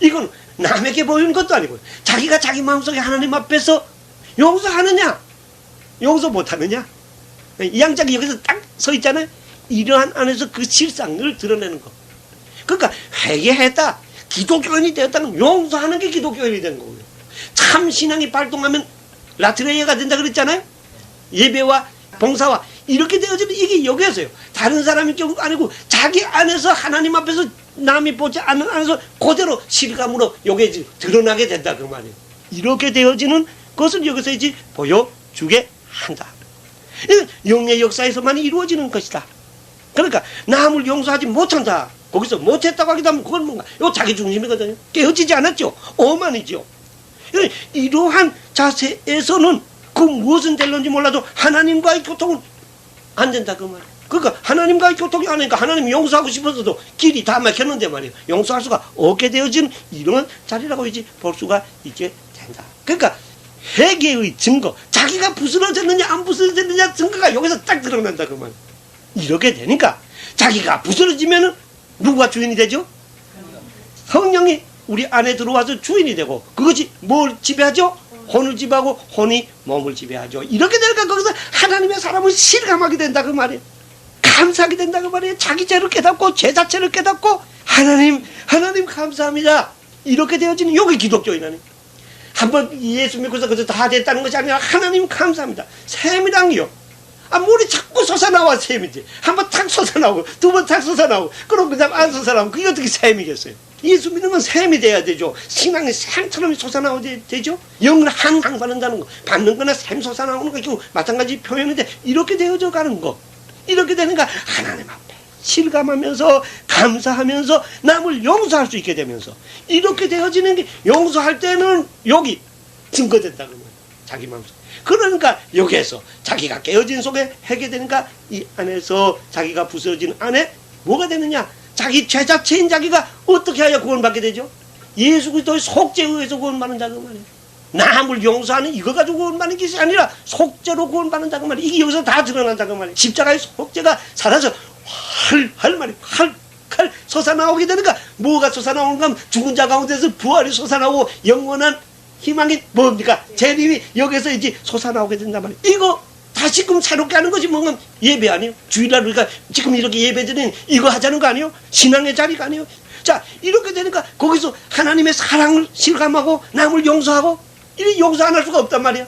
이건 남에게 보이는 것도 아니고 자기가 자기 마음속에 하나님 앞에서 용서하느냐 용서 못하느냐 이 양짝이 여기서 딱 서 있잖아요. 이러한 안에서 그 실상을 드러내는 것. 그러니까 회개했다, 기독교인이 되었다는 용서하는 게 기독교인이 된 거고요. 참 신앙이 발동하면 라트레이가 된다 그랬잖아요. 예배와 봉사와 이렇게 되어지면 이게 여기에서요. 다른 사람의 경우 아니고 자기 안에서 하나님 앞에서 남이 보지 않는 안에서 그대로 실감으로 요게 드러나게 된다 그 말이에요. 이렇게 되어지는 것을 여기서 이제 보여주게 한다. 영의 역사에서만 이루어지는 것이다. 그러니까 남을 용서하지 못한다. 거기서 못했다고 하기도 하면 그건 뭔가 이거 자기 중심이거든요. 깨어지지 않았죠. 오만이죠. 이러한 자세에서는 그 무엇은 될런지 몰라도 하나님과의 교통은 안 된다 그 말이에요. 그러니까 하나님과의 교통이 안 되니까 하나님 용서하고 싶어서도 길이 다 막혔는데 말이에요. 용서할 수가 없게 되어진 이런 자리라고 이제 볼 수가 있게 된다. 그러니까 회개의 증거, 자기가 부스러졌느냐 안 부스러졌느냐 증거가 여기서 딱 드러난다 그 말이에요. 이렇게 되니까 자기가 부스러지면은 누가 주인이 되죠? 성령이 우리 안에 들어와서 주인이 되고 그것이 뭘 지배하죠? 혼을 지배하고 혼이 몸을 지배하죠. 이렇게 되니까 거기서 하나님의 사람을 실감하게 된다 그 말이에요. 감사하게 된다 그 말이에요. 자기 죄를 깨닫고 죄 자체를 깨닫고 하나님 감사합니다. 이렇게 되어지는 여기 기독교인이라니. 한번 예수 믿고서 그저 다 됐다는 것이 아니라 하나님 감사합니다. 샘이랑요. 물이 자꾸 솟아나와 샘이지. 한번 탁 솟아나오고 두 번 탁 솟아나오고 그럼 그냥 안 솟아나오면 그게 어떻게 샘이겠어요? 예수 믿는 건 샘이 돼야 되죠. 신앙이 샘처럼 솟아나오야 되죠. 영을 한강 받는다는 거, 받는 거나 샘 솟아나오는 거 이거 마찬가지 표현인데 이렇게 되어져 가는 거. 이렇게 되니까 하나님 앞에 실감하면서 감사하면서 남을 용서할 수 있게 되면서 이렇게 되어지는 게 용서할 때는 여기 증거된다는 거예요. 자기 마음속에. 그러니까 여기에서 자기가 깨어진 속에 하게 되니까 이 안에서 자기가 부서진 안에 뭐가 되느냐? 자기 죄 자체인 자기가 어떻게 하여 구원받게 되죠? 예수 그리스도의 속죄에 의해서 구원받는다 그 말이에요. 남을 용서하는 이거 가지고 구원받는 것이 아니라 속죄로 구원받는다 그 말이에요. 이게 여기서 다 드러난다 그 말이에요. 십자가의 속죄가 살아서 활 말이에요. 칼 솟아나오게 되니까 뭐가 솟아나오는가 하면 죽은 자 가운데서 부활이 솟아나오고 영원한 희망이 뭡니까? 재림이 여기서 이제 솟아나오게 된단 말이에요. 이거 다시금 새롭게 하는 것이 뭔가 예배 아니에요? 주일날 우리가 지금 이렇게 예배드리는 이거 하자는 거 아니에요? 신앙의 자리가 아니에요? 자, 이렇게 되니까 거기서 하나님의 사랑을 실감하고 남을 용서하고 이렇게 용서 안 할 수가 없단 말이에요.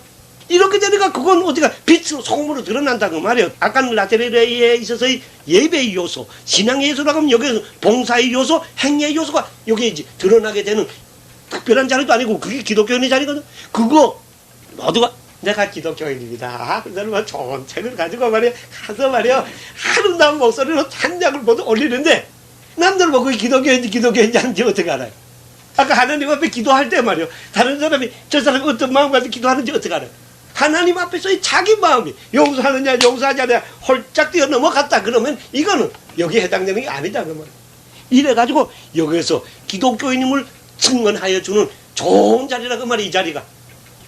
이렇게 되니까 그건 어디가 빛으로 소금으로 드러난다고 말이에요. 아까는 라테레이에 있어서의 예배의 요소, 신앙의 요소라고 하면 여기서 봉사의 요소, 행위의 요소가 여기에 이제 드러나게 되는 특별한 자리도 아니고 그게 기독교인의 자리거든. 그거 모두가 내가 기독교인입니다. 그래서 좋은 책을 가지고 말이야 가서 말이야 아름다운 목소리로 찬양을 모두 올리는데 남들 보고 기독교인인지 아닌지 어떻게 알아요? 아까 하나님 앞에 기도할 때 말이요 다른 사람이 저 사람이 어떤 마음 가지고 기도하는지 어떻게 알아요? 하나님 앞에서의 자기 마음이 용서하느냐 용서하지 않느냐 홀짝 뛰어 넘어갔다 그러면 이거는 여기에 해당되는 게 아니다 그 말이에요. 이래가지고 여기에서 기독교인임을 증언하여 주는 좋은 자리라 그 말이에요. 이 자리가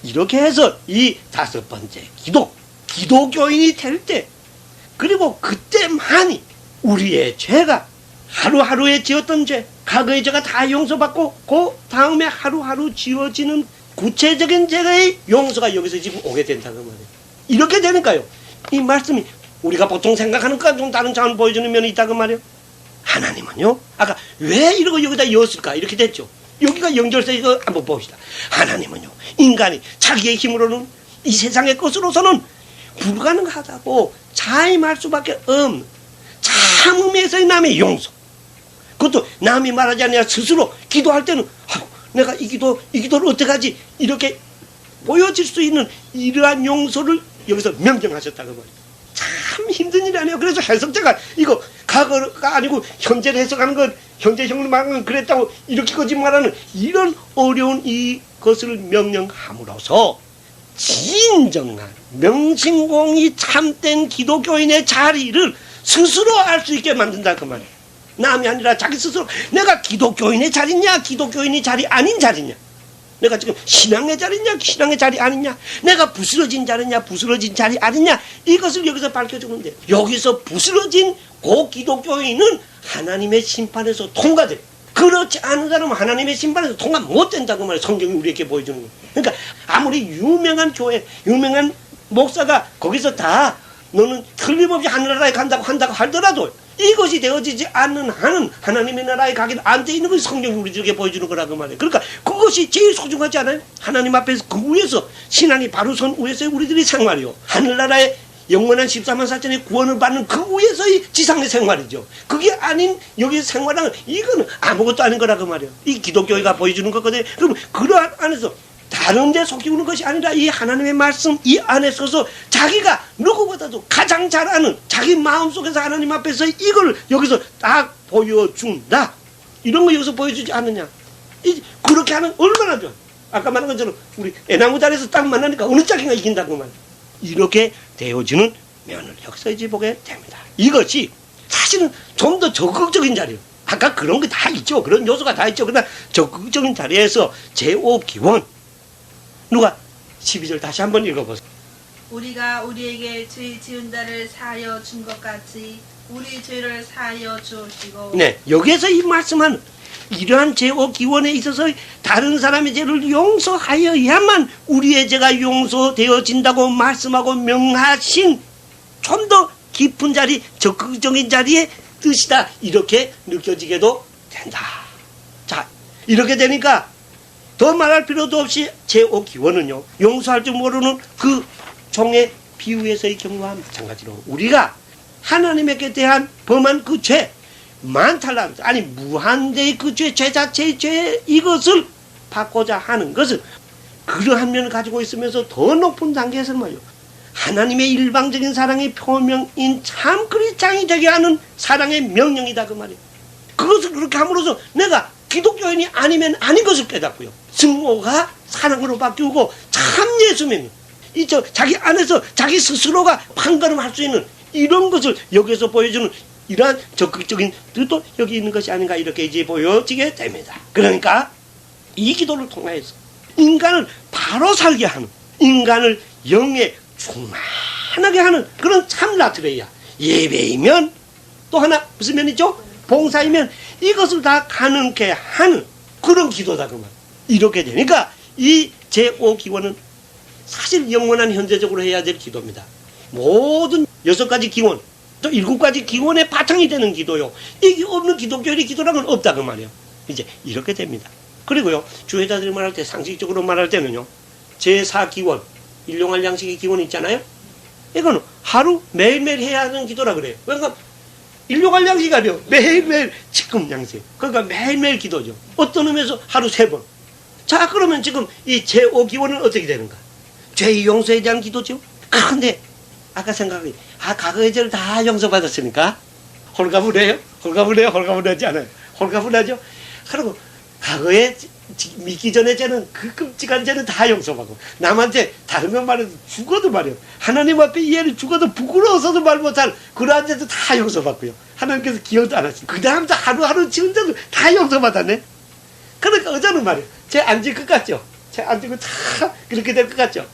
이렇게 해서 이 다섯 번째 기독교인이 될 때 그리고 그때만이 우리의 죄가 하루하루에 지었던 죄 과거의 죄가 다 용서받고 그 다음에 하루하루 지어지는 구체적인 죄의 용서가 여기서 지금 오게 된다는 말이에요. 이렇게 되니까요 이 말씀이 우리가 보통 생각하는 것과 좀 다른 차원 보여주는 면이 있다고 말이에요. 하나님은요 아까 왜 이러고 여기다 이었을까 이렇게 됐죠. 여기가 연결돼서 이거 한번 봅시다. 하나님은요 인간이 자기의 힘으로는 이 세상의 것으로서는 불가능하다고 자임할 수밖에 없는 참음에서의 남의 용서, 그것도 남이 말하지 않냐 스스로 기도할 때는 내가 이 기도를 어떡하지 이렇게 보여질 수 있는 이러한 용서를 여기서 명령하셨다고 말이에요. 참 힘든 일이 아니에요. 그래서 해석자가 이거 과거가 아니고 현재를 해석하는 건 현재형으로 말하는 건 그랬다고 이렇게 거짓말하는 이런 어려운 이것을 명령함으로써 진정한 명심공히 참된 기독교인의 자리를 스스로 알 수 있게 만든다 그 말이에요. 남이 아니라 자기 스스로 내가 기독교인의 자리냐 기독교인의 자리 아닌 자리냐, 내가 지금 신앙의 자리냐 신앙의 자리 아니냐, 내가 부스러진 자리냐 부스러진 자리 아니냐, 이것을 여기서 밝혀주는데 여기서 부스러진 그 기독교인은 하나님의 심판에서 통과돼. 그렇지 않은 사람은 하나님의 심판에서 통과 못 된다고 말이에요. 성경이 우리에게 보여주는 거예요. 그러니까 아무리 유명한 교회 유명한 목사가 거기서 다 너는 틀림없이 하늘나라에 간다고 한다고 하더라도 이것이 되어지지 않는 한은 하나님의 나라에 가긴 안 돼 있는 것이 성경이 우리들에게 보여주는 거라고 말이에요. 그러니까 그것이 제일 소중하지 않아요? 하나님 앞에서 그 위에서 신앙이 바로 선 위에서의 우리들의 생활이요. 하늘나라의 영원한 14만 4천의 구원을 받는 그 위에서의 지상의 생활이죠. 그게 아닌 여기 생활은 이거는 아무것도 아닌 거라고 말이에요. 이 기독교회가 보여주는 거거든요. 그럼 그러한 안에서 다른 데 속이는 것이 아니라 이 하나님의 말씀 이 안에 서서 자기가 누구보다도 가장 잘 아는 자기 마음속에서 하나님 앞에서 이걸 여기서 딱 보여준다. 이런 거 여기서 보여주지 않느냐. 그렇게 하면 얼마나 좋아. 아까 말한 것처럼 우리 애나무다리에서 딱 만나니까 어느 짝인가 이긴다고 말이에요. 이렇게 되어지는 면을 여기서 이제 보게 됩니다. 이것이 사실은 좀 더 적극적인 자리예요. 아까 그런 게 다 있죠. 그런 요소가 다 있죠. 그러나 적극적인 자리에서 제5기원 누가 12절 다시 한번 읽어보세요. 우리가 우리에게 죄 지은 자를 사하여 준 것 같이 우리 죄를 사하여 주옵시고. 네, 여기에서 이 말씀은 이러한 제5기원에 있어서 다른 사람의 죄를 용서하여야만 우리의 죄가 용서되어진다고 말씀하고 명하신 좀 더 깊은 자리, 적극적인 자리의 뜻이다. 이렇게 느껴지게도 된다. 자, 이렇게 되니까 더 말할 필요도 없이 제5기원은요, 용서할 줄 모르는 그 종의 비유에서의 경우와 마찬가지로 우리가 하나님에게 대한 범한 그 죄, 많달라, 아니 무한대의 그 죄, 죄 자체의 죄, 이것을 받고자 하는 것은 그러한 면을 가지고 있으면서 더 높은 단계에서 말이요, 하나님의 일방적인 사랑의 표명인 참 그리스도인이 되게 하는 사랑의 명령이다 그 말이에요. 그것을 그렇게 함으로써 내가 기독교인이 아니면 아닌 것을 깨닫고요, 승모가 사랑으로 바뀌고 참 예수님이 자기 안에서 자기 스스로가 판가름할 수 있는 이런 것을 여기서 보여주는 이러한 적극적인 뜻도 여기 있는 것이 아닌가, 이렇게 이제 보여지게 됩니다. 그러니까 이 기도를 통해서 인간을 바로 살게 하는, 인간을 영에 충만하게 하는 그런 참 라트레이야. 예배이면 또 하나 무슨 면이죠? 봉사이면 이것을 다 가능케 하는 그런 기도다 그 말. 이렇게 되니까 이 제5기원은 사실 영원한 현재적으로 해야 될 기도입니다. 모든 6가지 기원 또 7가지 기원의 바탕이 되는 기도요. 이게 없는 기독교의 기도라는 건 없다 그 말이에요. 이제 이렇게 됩니다. 그리고요, 주회자들이 말할 때, 상식적으로 말할 때는요, 제4기원, 일용할 양식의 기원 있잖아요. 이거는 하루 매일매일 해야 하는 기도라 그래요. 그러니까 일용할 양식이 아니요, 매일매일 지금 양식. 그러니까 매일매일 기도죠. 어떤 의미에서 하루 3번. 자, 그러면 지금 이 제5기원은 어떻게 되는가? 죄의 용서에 대한 기도죠. 그런데 아까 생각이, 과거의 죄를 다 용서받았으니까 홀가분해요? 홀가분하지 않아요. 홀가분하죠? 그리고 과거에 믿기 전에 죄는, 그 끔찍한 죄는 다 용서받고, 남한테 다르면 말해도 죽어도 말이에요, 하나님 앞에 이해를 죽어도 부끄러워서도 말 못할 그러한 죄도 다 용서받고요, 하나님께서 기억도 안 하시고, 그 다음부터 하루하루 지은 죄도 다 용서받았네. 그러니까 어제는 말이에요, 죄 안 지을 것 같죠? 죄 안 지고 다 그렇게 될 것 같죠?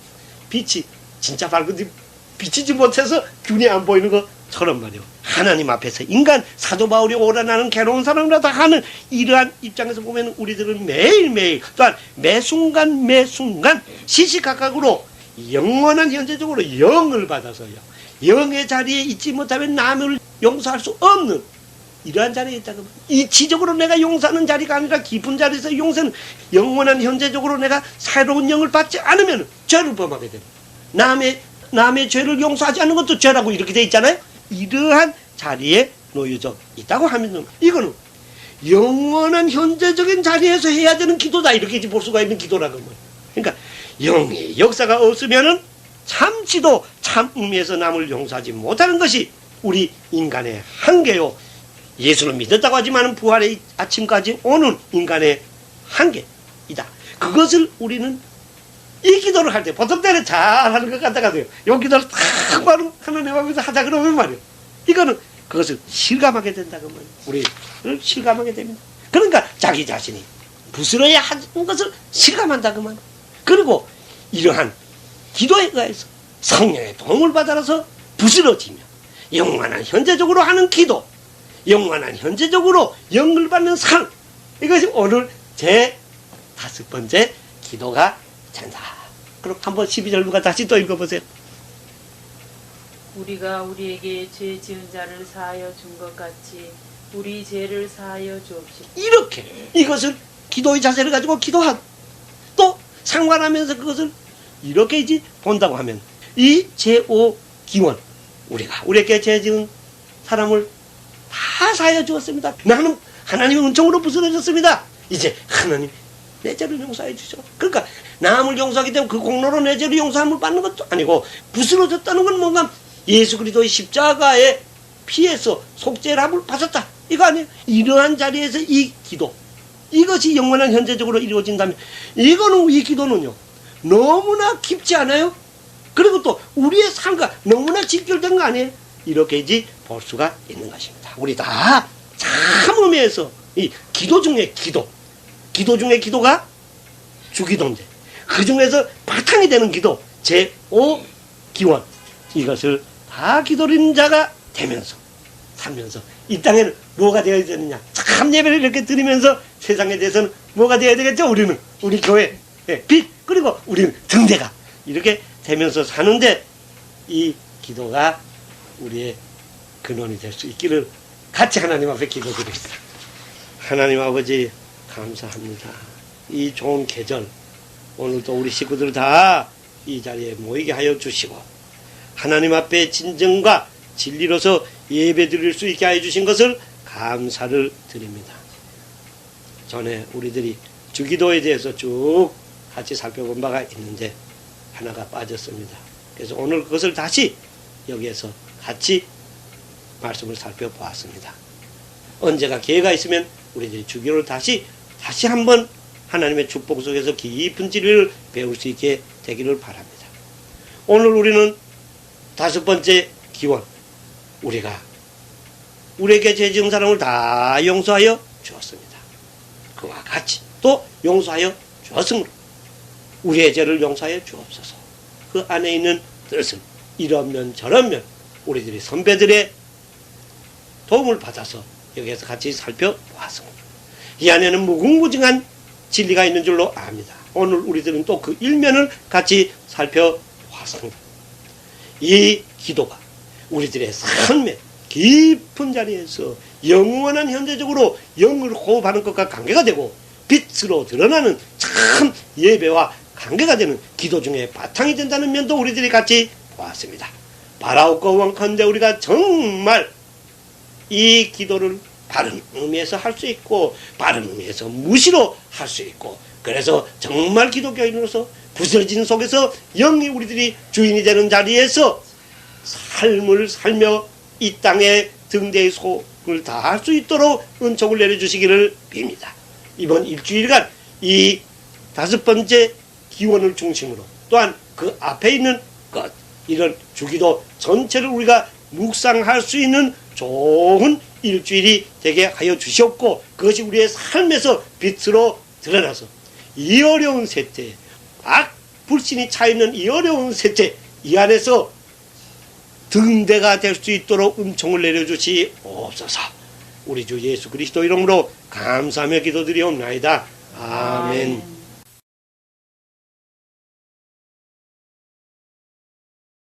빛이 진짜 밝은데 비치지 못해서 균이 안 보이는 것처럼 말이에요, 하나님 앞에서 인간 사도 바울이 오라나는 괴로운 사람이라도 하는 이러한 입장에서 보면 우리들은 매일매일 또한 매순간 시시각각으로 영원한 현재적으로 영을 받아서요, 영의 자리에 있지 못하면 남을 용서할 수 없는 이러한 자리에 있다고. 이치적으로 내가 용서하는 자리가 아니라 깊은 자리에서 용서는 영원한 현재적으로 내가 새로운 영을 받지 않으면 죄를 범하게 됩니다. 남의 죄를 용서하지 않는 것도 죄라고 이렇게 돼 있잖아요. 이러한 자리에 놓여져 있다고 하면 이거는 영원한 현재적인 자리에서 해야 되는 기도다, 이렇게 볼 수가 있는 기도라는 거예요. 그러니까 영의 역사가 없으면은 참지도 참 의미에서 남을 용서하지 못하는 것이 우리 인간의 한계요, 예수를 믿었다고 하지만 부활의 아침까지 오는 인간의 한계이다. 그것을 우리는 이 기도를 할 때 보통 때는 잘하는 것 같다가 돼요. 이 기도를 딱 바로 하나님 앞에서 하자 그러면 말이에요, 이거는 그것을 실감하게 된다고 말이에요. 우리를 실감하게 됩니다. 그러니까 자기 자신이 부스러야 하는 것을 실감한다고 말이에요. 그리고 이러한 기도에 의해서 성령의 도움을 받아서 부스러지며 영원한 현재적으로 하는 기도, 영원한 현재적으로 영을 받는 삶, 이것이 오늘 제 5번째 기도가 된다. 그럼 한번 12절 누가 다시 또 읽어보세요. 우리가 우리에게 죄 지은 자를 사하여 준 것 같이 우리 죄를 사하여 주옵시고. 이렇게 이것을 기도의 자세를 가지고 기도한 또 상관하면서 그것을 이렇게 이제 본다고 하면 이 제5 기원 우리가 우리에게 죄 지은 사람을 다 사하여 주었습니다. 나는 하나님의 은총으로 부스러졌습니다. 이제 하나님 내 죄를 용서해 주죠. 그러니까 남을 용서하기 때문에 그 공로로 내 죄를 용서함을 받는 것도 아니고 부스러졌다는 건 뭔가 예수 그리스도의 십자가의 피에서 속죄함을 받았다. 이거 아니에요. 이러한 자리에서 이 기도 이것이 영원한 현재적으로 이루어진다면 이거는 이 기도는요 너무나 깊지 않아요? 그리고 또 우리의 삶과 너무나 직결된 거 아니에요? 이렇게 이제 볼 수가 있는 것입니다. 우리 다 참음에서 이 기도 중에 기도 중에 기도가 주기도인데 그 중에서 바탕이 되는 기도 제5 기원 이것을 다 기도리는 자가 되면서 살면서 이 땅에는 뭐가 되어야 되느냐 참 예배를 이렇게 드리면서 세상에 대해서는 뭐가 되어야 되겠죠? 우리는 우리 교회 빛 그리고 우리는 등대가 이렇게 되면서 사는데 이 기도가 우리의 근원이 될 수 있기를 같이 하나님 앞에 기도드립니다. 하나님 아버지 감사합니다. 이 좋은 계절 오늘도 우리 식구들 다 이 자리에 모이게 하여 주시고 하나님 앞에 진정과 진리로서 예배 드릴 수 있게 하여 주신 것을 감사를 드립니다. 전에 우리들이 주기도에 대해서 쭉 같이 살펴본 바가 있는데 하나가 빠졌습니다. 그래서 오늘 그것을 다시 여기에서 같이 말씀을 살펴보았습니다. 언제가 기회가 있으면 우리들이 주기도를 다시 한번 하나님의 축복 속에서 깊은 진리를 배울 수 있게 되기를 바랍니다. 오늘 우리는 5번째 기원 우리가 우리에게 죄 지은 사람을 다 용서하여 주었습니다. 그와 같이 또 용서하여 주었으므로 우리의 죄를 용서하여 주옵소서. 그 안에 있는 뜻은 이런 면 저런 면 우리들이 선배들의 도움을 받아서 여기에서 같이 살펴보았습니다. 이 안에는 무궁무진한 진리가 있는 줄로 압니다. 오늘 우리들은 또 그 일면을 같이 살펴보았습니다. 이 기도가 우리들의 삶의 깊은 자리에서 영원한 현재적으로 영을 호흡하는 것과 관계가 되고 빛으로 드러나는 참 예배와 관계가 되는 기도 중에 바탕이 된다는 면도 우리들이 같이 보았습니다. 바라옵고 원컨대 우리가 정말 이 기도를 바른 의미에서 할 수 있고 바른 의미에서 무시로 할 수 있고 그래서 정말 기독교인으로서 부서진 속에서 영이 우리들이 주인이 되는 자리에서 삶을 살며 이 땅의 등대의 속을 다 할 수 있도록 은총을 내려주시기를 빕니다. 이번 일주일간 이 5번째 기원을 중심으로 또한 그 앞에 있는 것 이런 주기도 전체를 우리가 묵상할 수 있는 좋은 일주일이 되게 하여 주시옵고 그것이 우리의 삶에서 빛으로 드러나서 이 어려운 세대 불신이 차있는 이 어려운 세대 이 안에서 등대가 될 수 있도록 은총을 내려주시옵소서. 우리 주 예수 그리스도 이름으로 감사하며 기도드리옵나이다. 아멘.